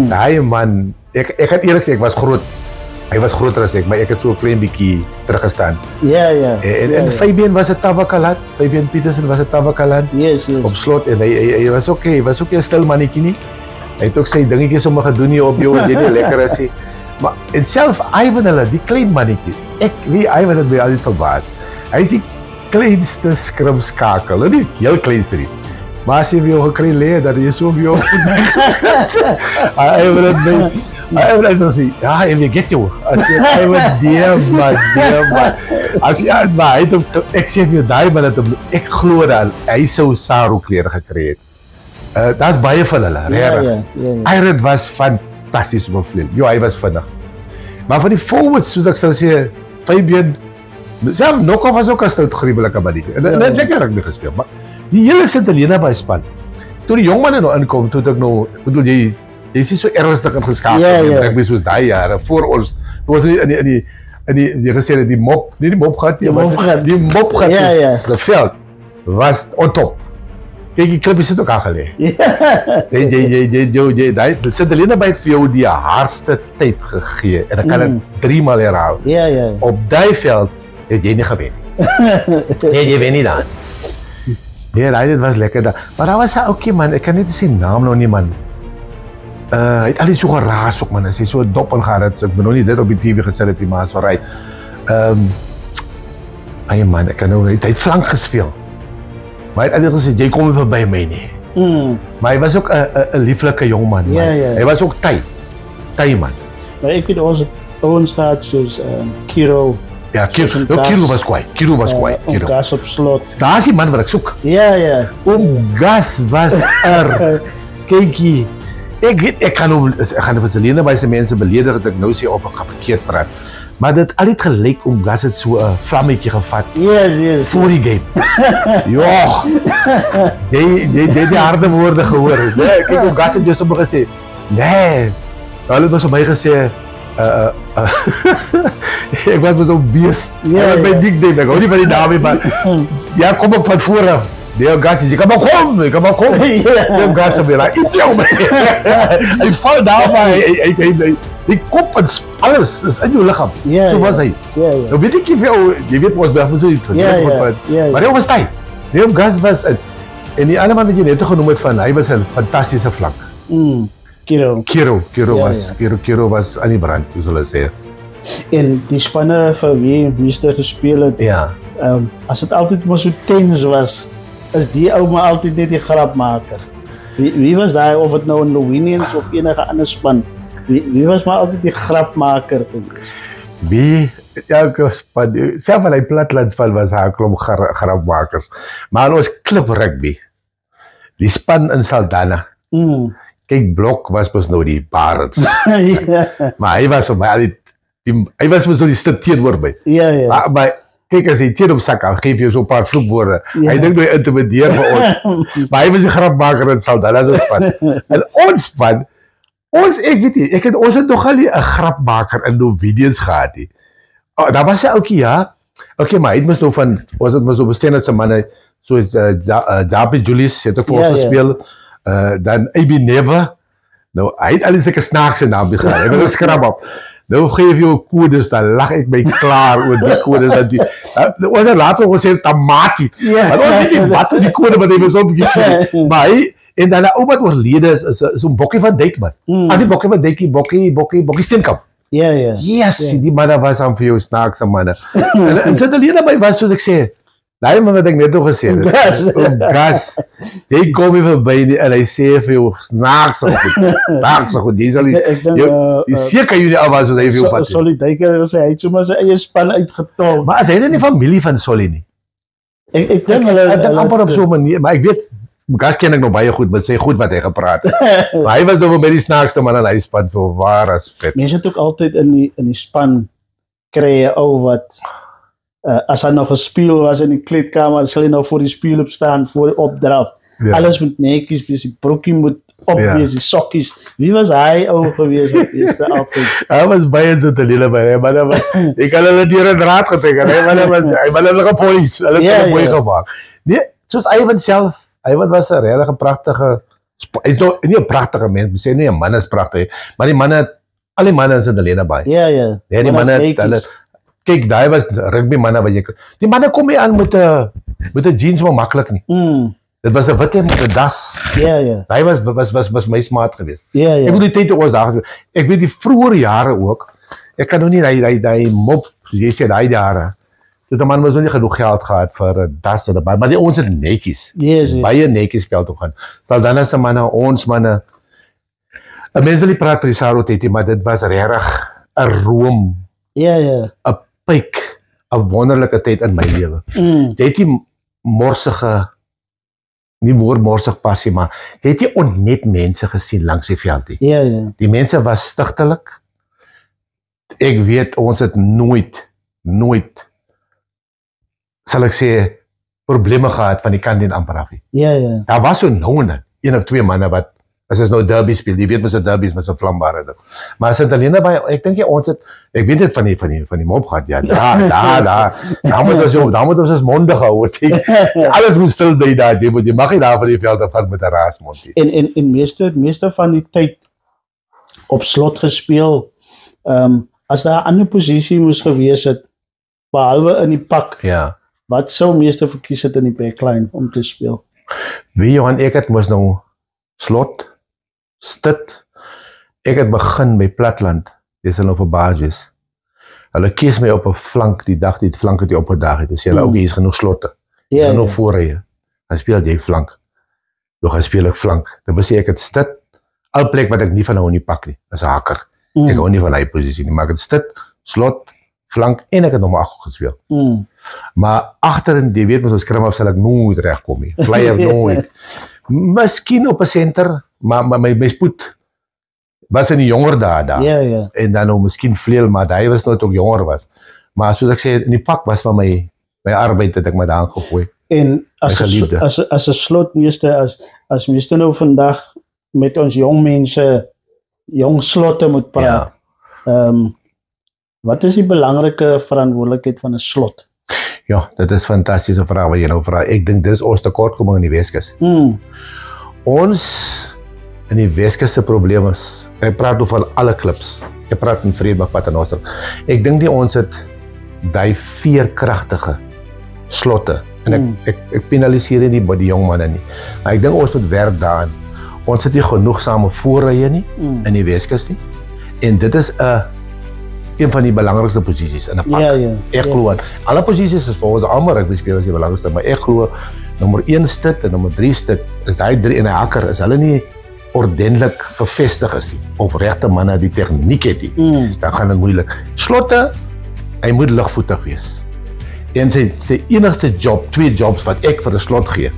Daai man, ek kan eerlik sê, ek was groot. Hy was groter as ek, maar ek het so 'n klein bietjie teruggestaan. En Fabian was 'n Tavakalat, Fabian Petersen was 'n Tavakalat. Op slot, en hy was ook 'n stil mannetjie nie. Hy het ook sy dingetjies om gedoen hier op jou, as jy nie lekker is nie. Maar en self Ivan hulle, die klein mannetjie. Ivan het my altyd verbaas. Hy is die kleinste skrimskakel, nie heel kleinste nie. Maar as jy vir jou gekry lê, dat jy so op jou Ivan het dan sê, ja, en jy get jou. As jy Ivan, dear man. As jy, maar hy het, ek sê vir jou, daai man het, ek glo dat hy sou Saru klere gekry het. Dat is baie van hulle, regtig. Ivan was fantasties op vleuel. Hy was vinnig. Maar van die forwards, soos ek sal sê, Fabian, self Nokhoff was ook 'n stout gruwelike mannetjie. En het lekker rugby gespeel, maar die hele St Helena by span. Toe die jong manne nou inkom, toe het ek nou, bedoel jy is so ernstig ingeskakel in rugby soos daai jare voor ons. Toe was in die gesê het die mop, nie die mop gehad nie, die mop gehad. Die veld was on top. Kyk, die klip is ook aangelê. Jy St Helena by het vir jou die hardste tyd gegee en ek kan dit 3 maal herhaal. Op daai veld het jy nie gewen nie. Nee, jy wen nie dan. Nee, dit was lekker daar. Maar daar was 'n ouetjie man, ek kan nie sy naam nou nie man. Hy het al so geraas ook man, hy so dop en gehad, so ek ben nog nie dit op die TV gesit het, maar so right. Ai man, ek kan nou, hy het flank gespeel. Maar hy het altyd gesê, jy kom nie verby my nie. Maar hy was ook 'n lieflike jong man. Hy was ook ty man. Maar ek weet ons gehad soos Kiro. Ja, Kiro was kwaai. Oom Gas op slot. Daar is die man wat ek soek. Oom Gas was kykie. Ek weet, ek gaan vir Selena by sy mense beledig dat ek nou sê of ek gaan verkeerd praat. Maar dit altyd gelyk Oom Gas het so 'n vlammetjie gevat. Voor die game. Ja. Jy die harde woorde gehoor. Nee, kyk Oom Gas het jou sommer gesê. Nee. Hulle het my gesê Ek was met zo'n beest. Hij was mijn nickname. Ik hou niet van die naam, maar ja, kom op van voren. Nee, gas is, ik kan maar komen. Ik gas op weer. Ik jou, man. Hij valt daar, maar die kop en alles is in je lichaam. Zo was hij. Nou weet ik niet veel, je weet wat we zo iets. Maar hij was tijd. Nee, gas was en die andere man wat je net genoemd hebt van, hij was een fantastische flank. Kiro was aan die brand, hoe zullen we zeggen. En die spanne vir wie meester gespeel het, as dit altyd maar so tens was, is die ou maar altyd net die grapmaker. Wie was daai, of het nou in Lowinians of enige ander span, wie was maar altyd die grapmaker gewees? Wie? Elke span, self van die platlandspan was daar 'n klomp grapmakers. Maar ons klip rugby, die span in Saldanha, kyk, Blok was mos nou die Barends. Maar hy was op my hy was mos so die stuk teenoor my. Maar kyk, as hy teen op sak aan, geef jy so 'n paar vloekwoorde. Hy dink hy intimideer vir ons. Maar hy was die grapmaker in Saldanha se span. En ons span, ek weet nie, ons het nogal nie 'n grapmaker in Novidians gehad nie. Daar was 'n ouetjie, ja. Okay, maar hy het mos nou van, ons het mos so bestaan as 'n manne, soos Jaapie Julius het ook vir ons gespeel. Dan AB Never. Nou, hy het al die sulke snaakse naam gehad. Hy was 'n skrap op. Nou geef jy ook kodes, dan lag ek my klaar oor die kodes. Ons het later gesê Tamati. Maar ons weet nie wat is die kode wat hy was op gesê. Maar hy, en dan 'n ou wat oorlede is so'n Bokkie van Dijk, man. Die Bokkie van Dijk, Bokkie Steenkamp. Yes, die manne was aan vir jou snaakse manne. En sit alleen naby was, soos ek sê, daai man wat ek net nog gesê het. Gas. Hy kom hier verby en hy sê vir jou snaakse goed. Dis al die seker jullie al was, hy vir jou vat. Solly Dijker gesê, hy het sommer sy eie span uitgetol. Maar as hy nie familie van Solly nie. Ek dink hulle amper op so 'n manier, maar ek weet, Gas ken ek nog baie goed, met sy goed wat hy gepraat het. Maar hy was nou by die snaakste man in hy span, vir waar as vet. Mense het ook altyd in die span kry 'n ou wat as hy nog gespeel was in die kleedkamer, sal hy nou voor die speel opstaan, voor die opdraf. Alles moet netjies wees, die broekie moet op wees, die sokkies. Wie was hy ou gewees wat eerste altyd? Hy was baie so te lille by hy, maar ek kan hulle deur 'n draad getrek, hy was hulle gepolies, hulle het mooi gemaak. Nee, soos Ivan self, Ivan was 'n regtig pragtige, hy's nou nie 'n pragtige mens, sê nie 'n man is pragtig, maar die manne, al die manne in Saldanha baie. Die manne, hulle kyk, daai was rugby manne wat jy, die manne kom nie aan met 'n jeans maar maklik nie. Dit was 'n witte met 'n das. Daai was my smaak geweest. Ek bedoel die tyd toe ons daar, ek weet die vroeë jare ook. Ek kan nog nie daai mop, soos jy sê, daai jare. Die man was nog nie genoeg geld gehad vir 'n das en 'n baie, maar ons het netjies. Baie netjies geld op gaan. Saldanha se manne, ons manne. Mense wil nie praat vir die Saro tyd, maar dit was regtig 'n room. 'n piek, 'n wonderlike tyd in my lewe. Jy het die morsige, nie morsig passie, maar jy het die onnet mense gesien langs die veld nie. Die mense was stigtelik. Ek weet, ons het nooit, sal ek sê, probleme gehad van die kant en amper af nie. Daar was so nou en een of twee manne wat, as ons nou derby speel, die weet met sy derbies met sy vlambare ding. Maar as het alleen by, ek dink ons het, ek weet dit van die mop gehad, ja, daar moet ons ons mondig hou, alles moet stil by daar, jy mag nie daar van die veld afvat met 'n raasmond. En meeste van die tyd op slot gespeel, as daar 'n ander posisie moes gewees het, behalwe in die pak, wat sou meeste verkies het in die backline om te speel? Wie Johan, ek het moes nou slot, stit, ek het begin by Platland, dis nou verbaas wees. Hulle kies my op 'n flank, die flank het jy opgedag het, dis hulle ook, hier is genoeg slotte, hier is genoeg voorrye, dan speel jy flank, dan speel ek flank, dan wil sê ek het stit, al plek wat ek nie van hou in die pak nie, is 'n hakker, ek hou nie van die posisie nie, maar ek het stit, slot, flank, en ek het nog maar 8 gespeel. Maar achterin, die weet met ons krim af, sal ek nooit regkom nie, flyer nooit. Miskien op 'n center, maar my spoed was in die jonger dae daar. En dan nou miskien vleuel, maar hy was nooit ook jonger was. Maar soos ek sê, in die pak was van my arbeid het ek my daar gegooi. En as 'n slotmeester, as meeste nou vandag met ons jong mense, jong slotte moet praat. Wat is die belangrike verantwoordelikheid van 'n slot? Ja, dit is 'n fantastiese vraag wat jy nou vra. Ek dink dis ons tekortkoming in die Weskus. Ons in die Weskus se probleem is, ek praat nou van alle klubs. Ek praat in Vredenburg, Paternoster. Ek dink nie ons het daai veerkragtige slotte. En ek penaliseer nie die jong manne nie. Maar ek dink ons moet werk daaraan. Ons het nie genoegsame voorrye nie in die Weskus nie. En dit is een van die belangrikste posisies in 'n pak. Ek glo alle posisies is vir ons almal rugbyspelers die belangrikste, maar ek glo nommer 1 stit en nommer 3 stit, is daai 3 en 'n hakker, is hulle nie ordentlik gevestig is nie, of regte manne die tegniek het nie, dan gaan dit moeilik. Slotte, hy moet ligvoetig wees. En sy enigste job, 2 jobs wat ek vir 'n slot gee.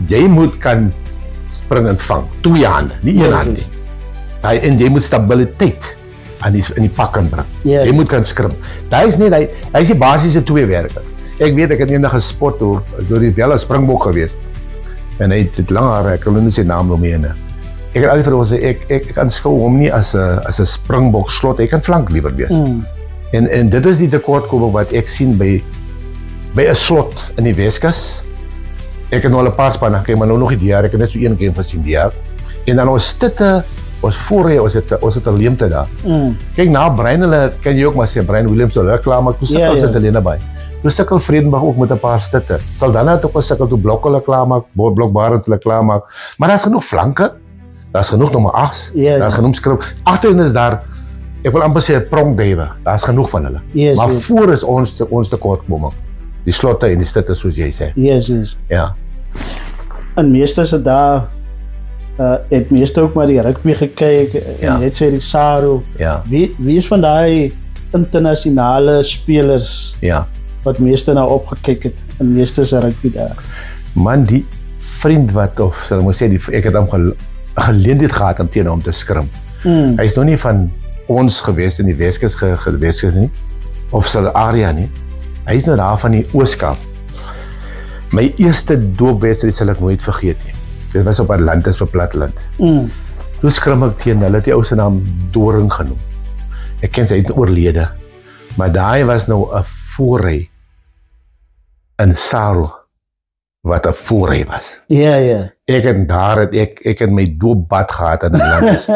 Jy moet kan spring en vang, 2 hande, nie 1 hand nie. En jy moet stabiliteit in die pak kan bring. Jy moet kan skrim. Hy is die basiese 2 werke. Ek weet ek het eendag gespot deur die Welle Springbok gewees. En hy het lang hare, ek kan nie sy naam noem nie. Ek het altyd vir hom gesê ek aanskou hom nie as 'n Springbok slot, ek kan flank liewer wees. En dit is die tekortkoming wat ek sien by 'n slot in die Weskus. Ek het nou al 'n paar spanne gekry, maar nou nog die jaar, ek het net so 1 keer gesien die jaar. En dan ons stitte, ons voorrye, ons het 'n leemte daar. Kyk na Brian, hulle kan jy ook maar sê Brian Williams hulle klaar maak, toe sukkel sit hulle naby. Toe sukkel Vredenburg ook met 'n paar stitte. Saldanha het ook sukkel toe Blok hulle klaar maak, Blok Barend hulle klaar maak. Maar daar's genoeg flanke. Daar's genoeg nommer 8. Daar's genoeg skryf. Agterin is daar, ek wil amper sê 'n pronkduwe. Daar's genoeg van hulle. Maar voor is ons tekortkoming. Die slotte en die stitte soos jy sê. Ja. En meeste se daar het meeste ook maar die rugby gekyk en net sê die Saro. Wie is van daai internasionale spelers wat meeste nou opgekyk het en meeste se rugby daar? Man, die vriend wat, of sal ek moet sê, ek het hom geleentheid gehad om teen hom te skrim. Hy is nog nie van ons gewees in die Weskus gewees nie, of sal area nie. Hy is nou daar van die Ooskaap. My eerste doopwedstryd sal ek nooit vergeet nie. Dit was op Atlantis vir Platteland. Toe skrim ek teen hulle, die ou se naam Doring genoem. Ek ken sy het oorlede. Maar daai was nou 'n voorry in Saro wat 'n voorry was. Ek het my doopbad gehad in Atlantis.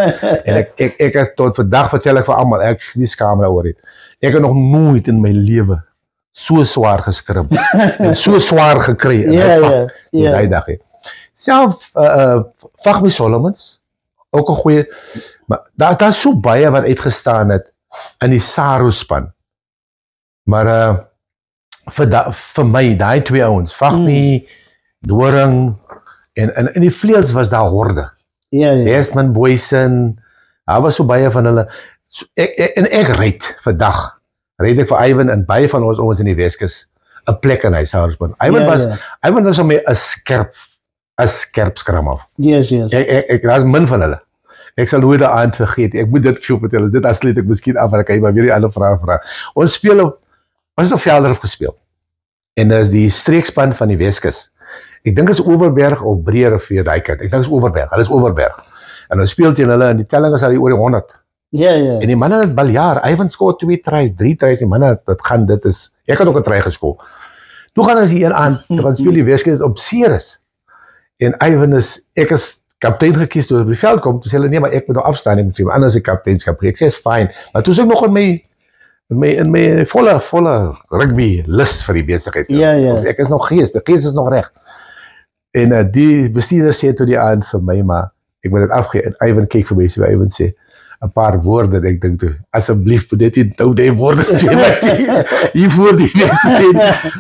En ek het tot vandag vertel ek vir almal, ek nie skaam daaroor het. Ek het nog nooit in my lewe so swaar geskrim en so swaar gekry in daai dag. Self Fagmi Solomons, ook 'n goeie, maar daar's so baie wat uitgestaan het in die Saro span. Maar vir my, daai 2 ouens, Fagmi, Doring en in die vleuels was daar horde. Desmond Boysen, daar was so baie van hulle. Ek red ek vir Ivan en baie van ons ouens in die Weskus 'n plek in hy Sarospan. Ivan was om 'n skerp skram af. Ek was min van hulle. Ek sal nooit daaraan vergeet. Ek moet dit veel vertel. Dit aslet ek miskien af, ek maar weer die ander vrae vra. Ons speel ons het op Velderhof gespeel. En dis die streekspan van die Weskus. Ek dink is Overberg of Breerivier daai kant. Ek dink is Overberg. Hulle is Overberg. En ons speel teen hulle en die telling is al oor die 100. En die manne het baljaar. Ivan skoot 2 tries, 3 tries. Die manne dit is. Ek het ook 'n try geskoor. Toe gaan ons hier aan. Ons speel die Weskus op Ceres. En Ivan ek is kaptein gekies toe op die veld kom. Toe sê hulle nee, maar ek moet nou afstaan, ek moet vir my anders 'n kapteinskap gee. Ek sê is fyn. Maar toe is ek nog in my volle rugby lus vir die besigheid. Ek is nog gees is nog reg. En die bestuurder sê toe die aand vir my, maar ek moet dit afgee. En Ivan kyk vir my, so Ivan sê 'n paar woorde, ek dink toe, asseblief moet dit nie nou die woorde sê wat hier voor die mense sê.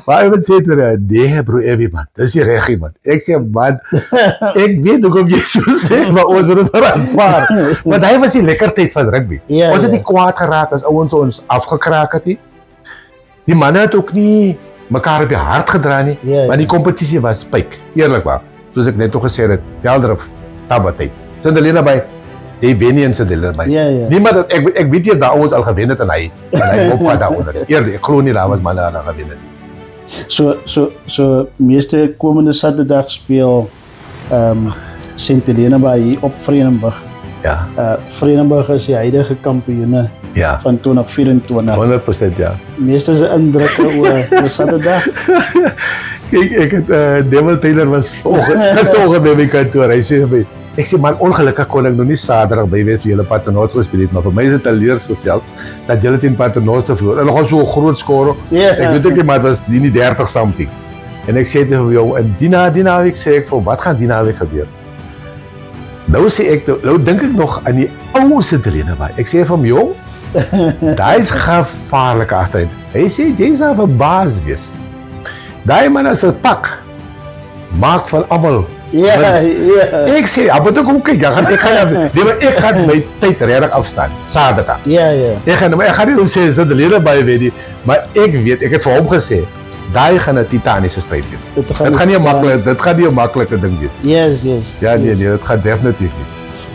Maar Ivan sê toe, nee bro, man, dis die reg man. Ek sê man, ek weet hoekom jy so sê, maar ons moet dit aanvaar. Want hy was die lekkertyd van rugby. Ons het nie kwaad geraak as ouens ons afgekraak het nie. Die manne het ook nie mekaar op die hart gedra nie, maar die kompetisie was pyk, eerlikwaar. Soos ek net nog gesê het, Velderhof, Tabatheid. Sindelena by die wen nie in Sindelena by. Niemand, ek weet nie dat ouens al gewen het en hy opvaat daaronder. Eerlik, ek glo nie daar was manne daar gewen het. So meeste komende Saterdag speel Sindelena by hier op Vredenburg. Vredenburg is die huidige kampioene Ja. Van 2024. 100% ja. Meeste se indrukke oor Saterdag. Kijk, ek het Neville Taylor was gisteroggend by my kantoor. Hy sê vir my, ek sê man, ongelukkig kon ek nog nie Saterdag by wees vir julle Paternotte gespeel het, maar vir my is dit teleurgestel dat julle teen Paternotte verloor. En nogal so 'n groot skore. Ek weet ook nie, maar dit was nie 30 something. En ek sê dit vir jou, en die naweek sê ek vir wat gaan die naweek gebeur? Nou sê ek, nou dink ek nog aan die ou Sint-Helena Bay. Ek sê vir hom, jong, daai is gevaarlik agteruit. Hy sê jy sal verbaas wees. Daai man as 'n pak maak van almal. Ja. Ek sê, maar ook kyk, ek gaan my tyd regtig afstaan Saterdag. Ja. Ek gaan nie nou sê Sint-Helena Bay weet nie, maar ek weet, ek het vir hom gesê, daai gaan 'n titaniese stryd wees. Dit gaan nie 'n maklike ding wees. Yes. Ja, nee, dit gaan definitief nie.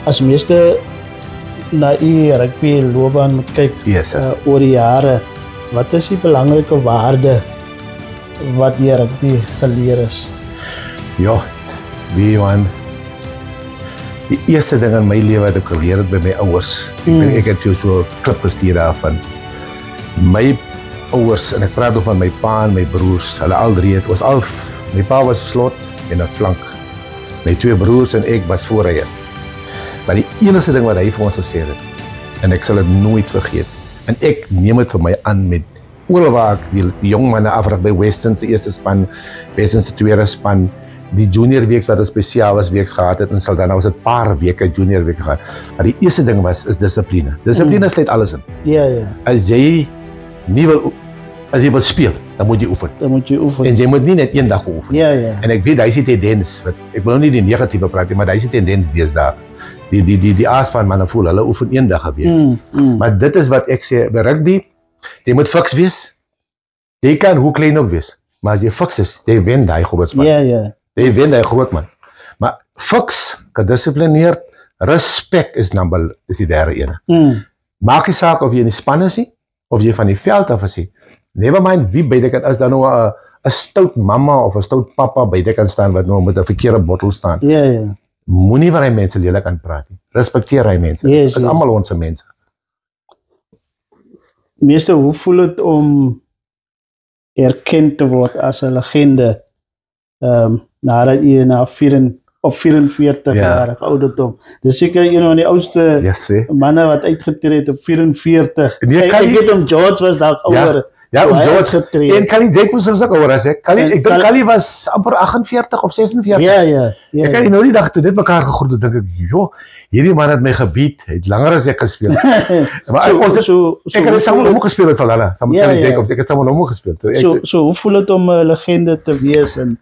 As meeste na u rugby loopbaan moet kyk oor die jare, wat is die belangrike waarde wat die rugby geleer is? Ja, wie man. Die eerste ding in my lewe wat ek geleer het by my ouers. Ek het vir so 'n klip gestuur daarvan. My ouers, en ek praat oor van my pa en my broers, hulle al drie het was al, my pa was slot en 'n flank. My twee broers en ek was voorrye. Maar die enigste ding wat hy vir ons gesê het, en ek sal dit nooit vergeet, en ek neem dit vir my aan met oral waar ek die jong manne afrig by Western se eerste span, Western se tweede span, die junior weeks wat 'n spesiaal was weeks gehad het, en Saldanha was 'n paar weke junior week gehad. Maar die eerste ding is dissipline. Dissipline sluit alles in. Ja. As jy wil speel, dan moet jy oefen. En jy moet nie net een dag oefen. Ja. En ek weet, hy is die tendens, ek wil nou nie die negatiewe praat nie, maar hy is die tendens deesdae. Die aaspan manne voel, hulle oefen een dag 'n week. Maar dit is wat ek sê, by rugby, jy moet fiks wees. Jy kan hoe klein ook wees, maar as jy fiks is, jy wen daai groot span. Ja. Jy wen daai groot man. Maar fiks, gedissiplineerd, respek is die derde ene. Maak nie saak of jy in die span is nie, of jy van die veld af is nie. Never mind wie buitekant is, dan nou 'n stout mamma of 'n stout papa buitekant staan wat nou met 'n verkeerde bottel staan. Ja. Moenie vir hy mense lelik kan praat nie. Respekteer hy mense. Dit is almal ons mense. Meeste, hoe voel dit om erkend te word as 'n legende nadat jy na 44 jaar ouderdom. Dis seker een van die oudste manne wat uitgetree het op 44. Ek weet om George was dalk ouer. Ja, om George. En Kali Jacobs was ook ouer as ek. Ek dink Kali was amper 48 of 46. Ja. Ek kan nou die dag toe dit mekaar gegroet het, dink ek, joh, hierdie man het my gebied, het langer as ek gespeel. Maar ek het saam met hom gespeel in Saldanha, saam met Kali Jacobs. Ek het saam met hom gespeel. So hoe voel dit om 'n legende te wees en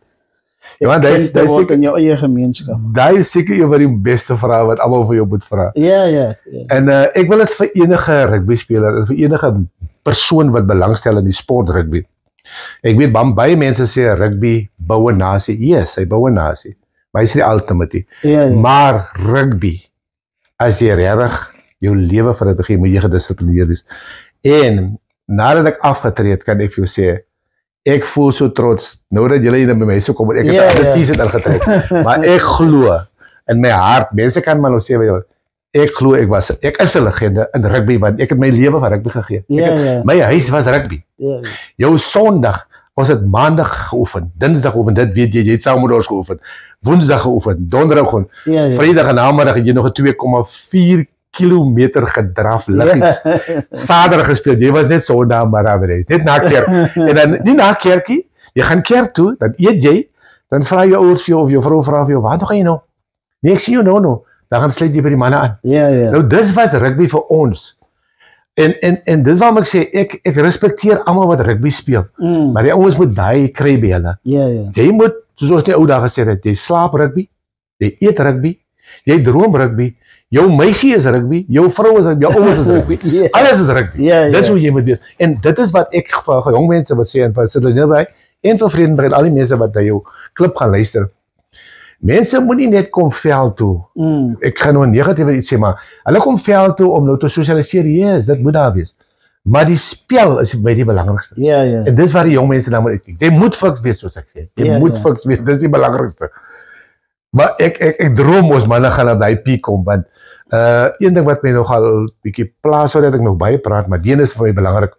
te word in jou eie gemeenskap? Daai is seker een van die beste vrae wat almal vir jou moet vra. Ja. En ek wil dit vir enige rugby speler en vir enige persoon wat belangstel in die sport rugby. Ek weet baie mense sê rugby bou 'n nasie. Yes, hy bou 'n nasie. Maar hy is die ultimate. Ja. Maar rugby, as jy regtig jou lewe vir dit gee, moet jy gedissiplineerd wees. En nadat ek afgetree het, kan ek vir jou sê, ek voel so trots, nou dat julle hier by my so kom, ek het al die T's ingetrek, maar ek glo in my hart, mense kan maar nou sê, ek glo ek is 'n legende in rugby, want ek het my lewe vir rugby gegee. My huis was rugby. Jou Sondag, ons het Maandag geoefen, Dinsdag geoefen, dit weet jy het saam met ons geoefen, Woensdag geoefen, Donderdag geoefen, Vrydag en namiddag het jy nog 'n 2,4 kilometer gedraf, liggies. Saterdag gespeel, jy was net Sondag maar net na kerk. En dan nie na kerkie, jy gaan kerk toe, dan eet jy, dan vra jou ouers vir jou of jou vrou vra vir jou, waar gaan jy nou? Nee, ek sien jou nou. Dan gaan sluit jy by die manne aan. Nou dis was rugby vir ons. En dis waarom ek sê, ek respekteer almal wat rugby speel. Maar die ouens moet daai kry by hulle. Jy moet, soos ons die ou dae gesê het, jy slaap rugby, jy eet rugby, jy droom rugby, jou meisie is rugby, jou vrou is rugby, jou ouers is rugby, alles is rugby. Dis hoe jy moet wees. En dit is wat ek vir jong mense wil sê, en vir Sint-Helena Bay, en vir Vredenburg, al die mense wat na jou klip gaan luister. Mense moet nie net kom veld toe. Ek gaan nou negatief iets sê, maar hulle kom veld toe om nou te sosialiseer. Yes, dit moet daar wees. Maar die spel is by die belangrikste. En dis waar die jong mense nou moet uitkyk. Jy moet fiks wees, soos ek sê. Jy moet fiks wees, dis die belangrikste. Maar ek droom ons manne gaan op daai piek kom, want Een ding wat my nogal bietjie plaas sodat ek nog baie praat, maar die is vir my belangrik.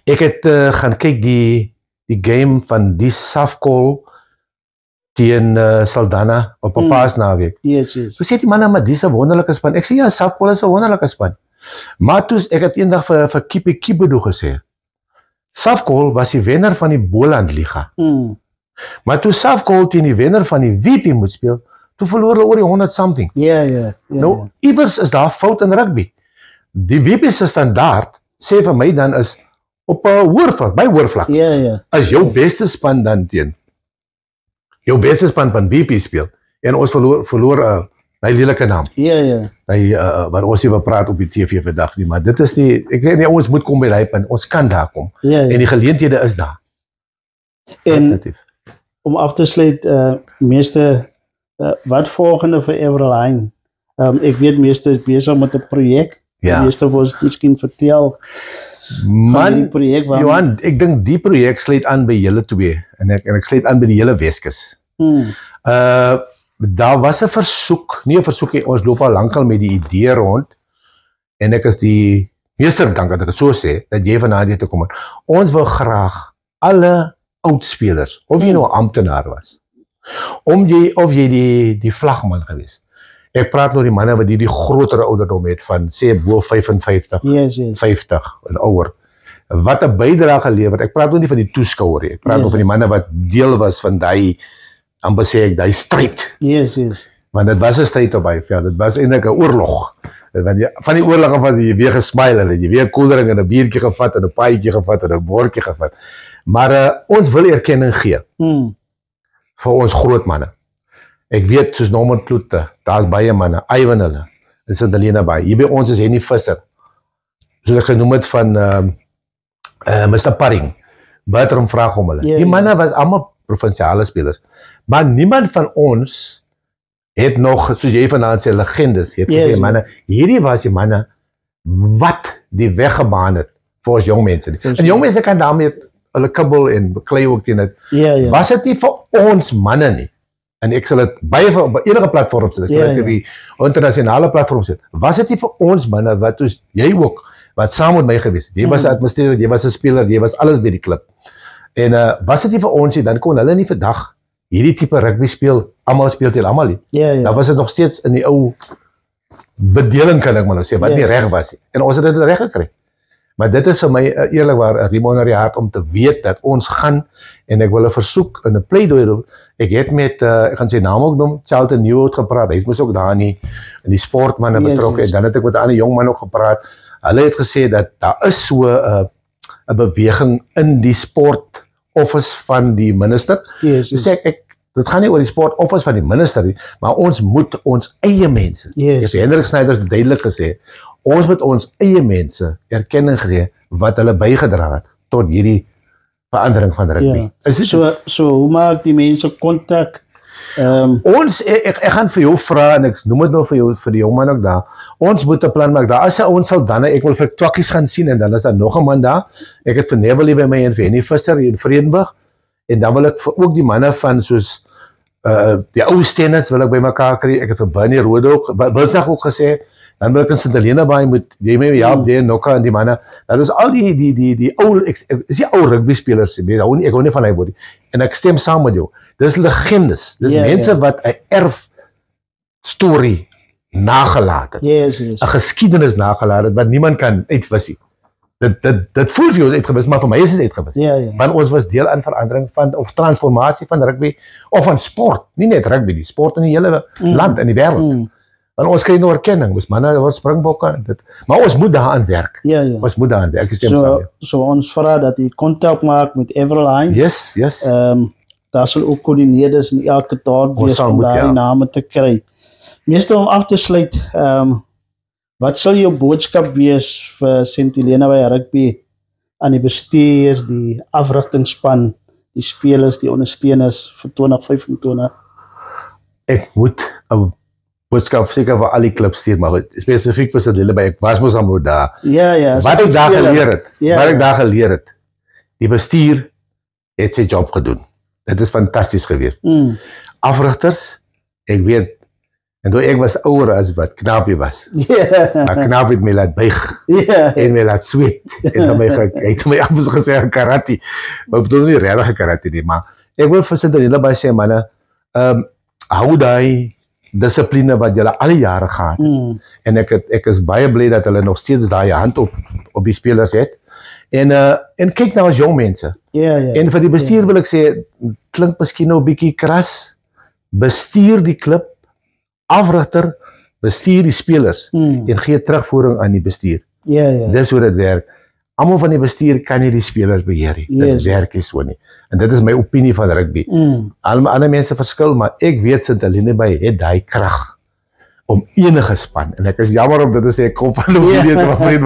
Ek het gaan kyk die game van die Safcol teen Saldanha op 'n paasnaweek. Yes. So sê die manne, maar dis 'n wonderlike span. Ek sê ja, Safcol is 'n wonderlike span. Maar toe ek het eendag vir Kipe Kibedo gesê. Safcol was die wenner van die Boland Liga. Maar toe Safcol teen die wenner van die WP moet speel, toe verloor hulle oor die 100 something. Ja. Nou, iewers is daar fout in rugby. Die WP se standaard sê vir my dan is op 'n hoër vlak, by hoër vlak. Ja. As jou beste span dan teen jou beste span van WP speel en ons verloor hy lelike naam. Ja. Hy wat ons hier praat op die TV vandag nie, maar dit is nie, ek weet nie, ons moet kom by daai punt. Ons kan daar kom. Ja. En die geleenthede is daar. En om af te sluit, meeste wat volgende vir Everline? Ek weet meeste is besig met 'n projek. Ja. Meeste vir ons miskien vertel. Man, Johan, ek dink die projek sluit aan by julle twee en ek sluit aan by die hele Weskus. Daar was 'n versoek, nie 'n versoek nie, ons loop al lankal met die idee rond en ek is die meester dank dat ek so sê dat jy vanaand hier te kom. Ons wil graag alle oud spelers, of jy nou 'n amptenaar was, of jy die vlagman gewees. Ek praat nou die manne wat die groter ouderdom het van sê bo 55, yes. 50 en ouer. Wat 'n bydrae gelewer. Ek praat nou nie van die toeskouer nie. Ek praat nou van die manne wat deel was van daai amper sê ek daai stryd. Yes. Want dit was 'n stryd op hy veld. Dit was eintlik 'n oorlog. Want van die oorlog af was jy weer gesmile en jy weer koeldering en 'n biertjie gevat en 'n paadjie gevat en 'n bordjie gevat. Maar ons wil erkenning gee. Vir ons groot manne. Ek weet soos Norman Kloete, daar's baie manne, Ivan hulle, en St. Helena by. Hier by ons is Henny Visser. Soos ek genoem het van Mr. Parring. Bertram vraag om hulle. Die manne was almal provinsiale spelers. Maar niemand van ons het nog, soos jy vanaand sê, legendes. Het gesê, manne, hierdie was die manne wat die weg gebaan het vir ons jong mense. En jong mense kan daarmee hulle kibbel en beklei ook teen dit. Was dit nie vir ons manne nie? En ek sal dit baie op enige platform sit, ek sal dit op die internasionale platform sit. Was dit nie vir ons manne wat jy ook wat saam met my gewees het. Jy was 'n administrateur, jy was 'n speler, jy was alles by die klub. En was dit nie vir ons nie, dan kon hulle nie vandag hierdie tipe rugby speel, almal speel teen almal nie. Dan was dit nog steeds in die ou bedeling kan ek maar nou sê, wat nie reg was nie. En ons het dit reg gekry. Maar dit is vir my eerlikwaar 'n riem onder die hart om te weet dat ons gaan, en ek wil 'n versoek in 'n pleidooi. Ek het met ek gaan sy naam ook noem, Charlton Newhout gepraat. Hy is ook daar in die sportmanne betrokke. En dan het ek met 'n ander jong man ook gepraat. Hulle het gesê dat daar is so 'n beweging in die sport office van die minister. Dus sê ek dit gaan nie oor die sport office van die minister nie, maar ons moet ons eie mense. Hendrik Snyder het duidelik gesê, ons moet ons eie mense erkenning gee wat hulle bygedra het tot hierdie verandering van rugby. So hoe maak die mense kontak? Ek gaan vir jou vra, en ek noem dit nou vir jou, vir die jong man ook daar, ons moet 'n plan maak. Daar is 'n ouens Saldanha, ek wil vir Twakkies gaan sien, en dan is daar nog 'n man daar. Ek het vir Neville by my en vir Henny Visser in Vredenburg, en dan wil ek vir ook die manne van soos die ou Stenners wil ek by mekaar kry. Ek het vir Bernie Rode ook, Wilsdag ook gesê, dan wil ek in St. Helena by moet jy my help, die Nokka en die manne. Dat is al die ou, is die ou rugby spelers, ek hou nie van hy word. En ek stem saam met jou. Dis legendes. Dis mense wat 'n erf storie nagelaat het. 'n geskiedenis nagelaat het wat niemand kan uitwis nie. Dit voel vir ons uitgewis, maar vir my is dit uitgewis. Want ons was deel aan verandering van of transformasie van rugby of van sport, nie net rugby nie, sport in die hele land en die wêreld. Want ons kry nou erkenning, ons manne word springbokke, maar ons moet daaraan werk. Ons moet daaraan werk. So ons vra dat jy kontak maak met Everline. Yes. Daar sal ook koördineerders in elke dorp wees om daai name te kry. Meeste om af te sluit, wat sal jou boodskap wees vir St. Helena by rugby aan die bestuur, die afrigtingspan, die spelers, die ondersteuners vir 2025? Ek moet 'n boodskap seker vir al die klubs stuur, maar spesifiek vir St. Helena by, ek was mos al moet daar. Wat ek daar geleer het, die bestuur het sy job gedoen. Dit is fantasties geweest. Afrigters, ek weet, En toe ek was ouer as wat Knaapie was. Maar Knaapie het my laat buig. En my laat sweet. En dan hy het my amper gesê karate. Maar ek bedoel nie regtig karate nie, maar ek wil vir Sint-Helena Bay sê manne, hou daai dissipline wat julle al die jare gehad het. En ek is baie bly dat hulle nog steeds daai hand op die spelers het. En kyk nou as jong mense. En vir die bestuur wil ek sê, klink miskien nou 'n bietjie kras. Bestuur die klub, afrigter, bestuur die spelers en gee terugvoering aan die bestuur. Dis hoe dit werk. Almal van die bestuur kan nie die spelers beheer nie. Dit werk nie so nie. En dit is my opinie van rugby. Ander mense verskil, maar ek weet Sint-Helena Bay het daai krag om enige span, en ek is jammer om dit te sê, ek kom van Louis van vriend,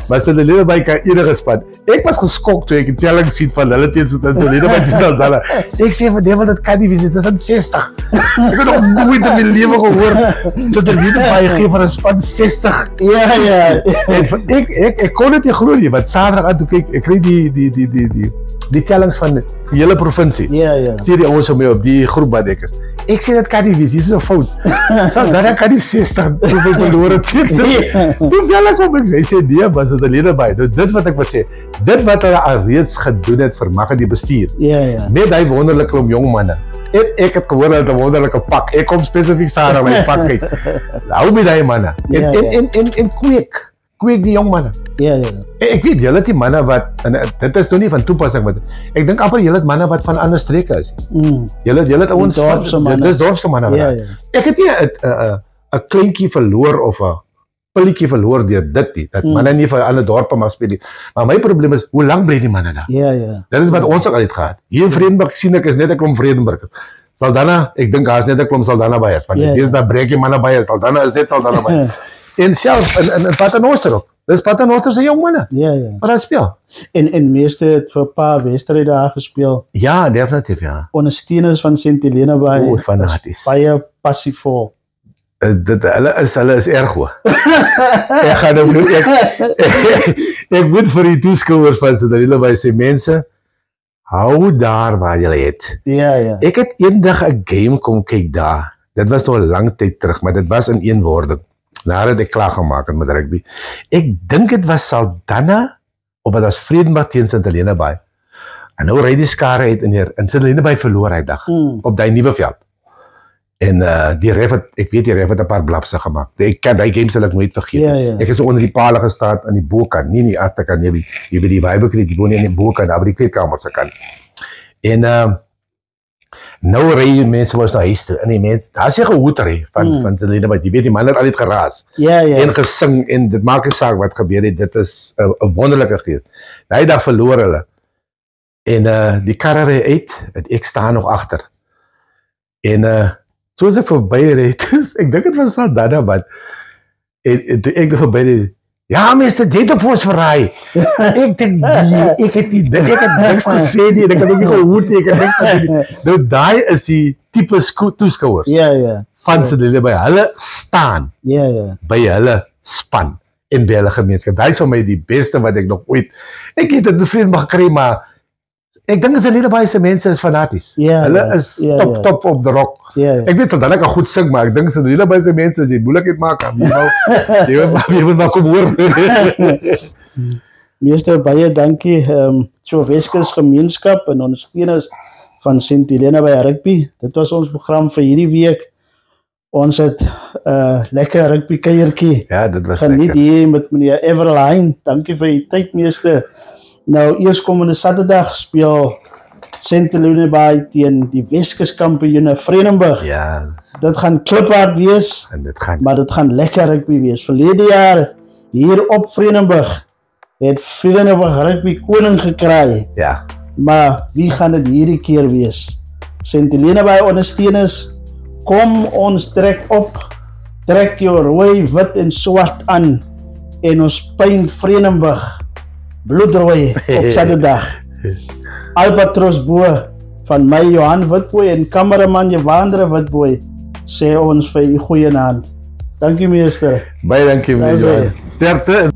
maar Sint-Helena Bay kan enige span. Ek was geskok toe ek die telling sien van hulle teen Sint-Helena Bay te stel. Ek sê van dit kan nie wees, dit is aan 60. Ek het nog nooit in my lewe gehoor Sint-Helena Bay gee vir 'n span 60. Ek kon dit nie glo nie, want Saterdag aan toe kyk, ek kry die tellings van die hele provinsie. Stuur die ouens my op die groep wat ek is. Ek sê dit kan nie wees, hier is 'n fout. Dan kan die 60 hoeveel verloor het. Toen kom ek sê, nee, maar Sint-Helena Bay. Dit wat ek wil sê, dit wat hulle al reeds gedoen het vir Magga die bestuur. Met die wonderlike jong manne. Ek het gehoor dat 'n wonderlike pak. Ek kom spesifiek saam met my pak kyk. Hou met die manne. En kweek die jong manne. Ek weet, julle het die manne wat, en dit is nou nie van toepassing, maar ek dink amper julle het manne wat van ander streke is. Julle het ons, dit is dorpse manne. Ek het nie 'n kleintjie verloor of 'n pilletjie verloor deur dit nie, dat manne nie vir ander dorpe mag speel nie. Maar my probleem is, hoe lank bly die manne daar? Dit is wat ons ook al het gehad. Hier in Vredenburg sien ek is net 'n klomp Vredenburg. Saldanha, ek dink daar is net 'n klomp Saldanha Bayers, want dis daar breek die manne Bayers, Saldanha is net Saldanha Bayers. En self, in Paternoster ook. Dis Paternoster se jong manne. Maar dat speel. En meeste het vir 'n paar wedstryde daar gespeel. Ja, definitief, ja. Ondersteuners van Sint-Helena Bay. O, fanaties. Baie passievol. Hulle is erg hoor. Ek gaan nou ek moet vir die toeskouers van Sint-Helena Bay sê, mense, hou daar waar julle het. Ek het eendag 'n game kom kyk daar. Dit was nou 'n lang tyd terug, maar dit was in een wording. Nadat ek klaar gemaak het met rugby. Ek dink dit was Saldanha of dit was Vredenburg teen Sint-Helena Bay. En nou ry die skare uit in Sint-Helena Bay verloor hy dag op daai nuwe veld. En die ref het, ek weet die ref het 'n paar blapse gemaak. Die game sal ek nooit vergeet. Ek het so onder die paal gestaan aan die bokant, nie in die agterkant nie, jy by die Bybelkriek, die woon in die bokant, daar by die kleedkamer se kant. En nou ry mense was na huis toe, en die mense, daar is 'n gehoetery van Sint-Helena Bay, jy weet die man het al het geraas, en gesing, en dit maak nie saak wat gebeur het, dit is 'n wonderlike gees. Die dag verloor hulle, en die karre ry uit, en ek staan nog agter, en soos ek verby ry, ek dink het was Saldanha, man, en toe ek verby ry, ja, meester, jy het op ons verraai. Ek dink, nee, ek het niks gesê nie, ek het ook nie gehoord nie, ek het niks gesê nie. Nou, daai is die type toeskouers van Sint-Helena Bay. Hulle staan by hulle span en by hulle gemeenskap. Daai is vir my die beste wat ek nog ooit, ek het dit bevriend mag kry, maar ek dink Sint-Helena Bay se mense is fanaties. Hulle is top op the rock. Ek weet dan ek kan goed sing, maar ek dink Sint-Helena Bay se mense as jy moeilikheid maak, jy moet maar kom hoor. Meester, baie dankie. So Weskus gemeenskap en ondersteuners van Sint-Helena Bay rugby. Dit was ons program vir hierdie week. Ons het lekker rugby kuiertjie. Ja, dit was geniet lekker. Hier met meneer Everline. Dankie vir die tyd, meester. Nou, eerskomende Saterdag speel Sint-Helena Bay teen die Weskus kampioene Vredenburg. Dit gaan kliphard wees, maar dit gaan lekker rugby wees. Verlede jaar hier op Vredenburg het Vredenburg rugby koning gekry. Maar wie gaan dit hierdie keer wees? Sint-Helena Bay ondersteuners, kom ons trek op, trek jou rooi, wit en swart aan en ons paint Vredenburg bloedrooi op Saterdag. Albatros Bo van my Johan Witbooi en kameraman Jewandre Witbooi sê ons vir u goeie naand. Dankie meester. Baie dankie meester. Sterkte.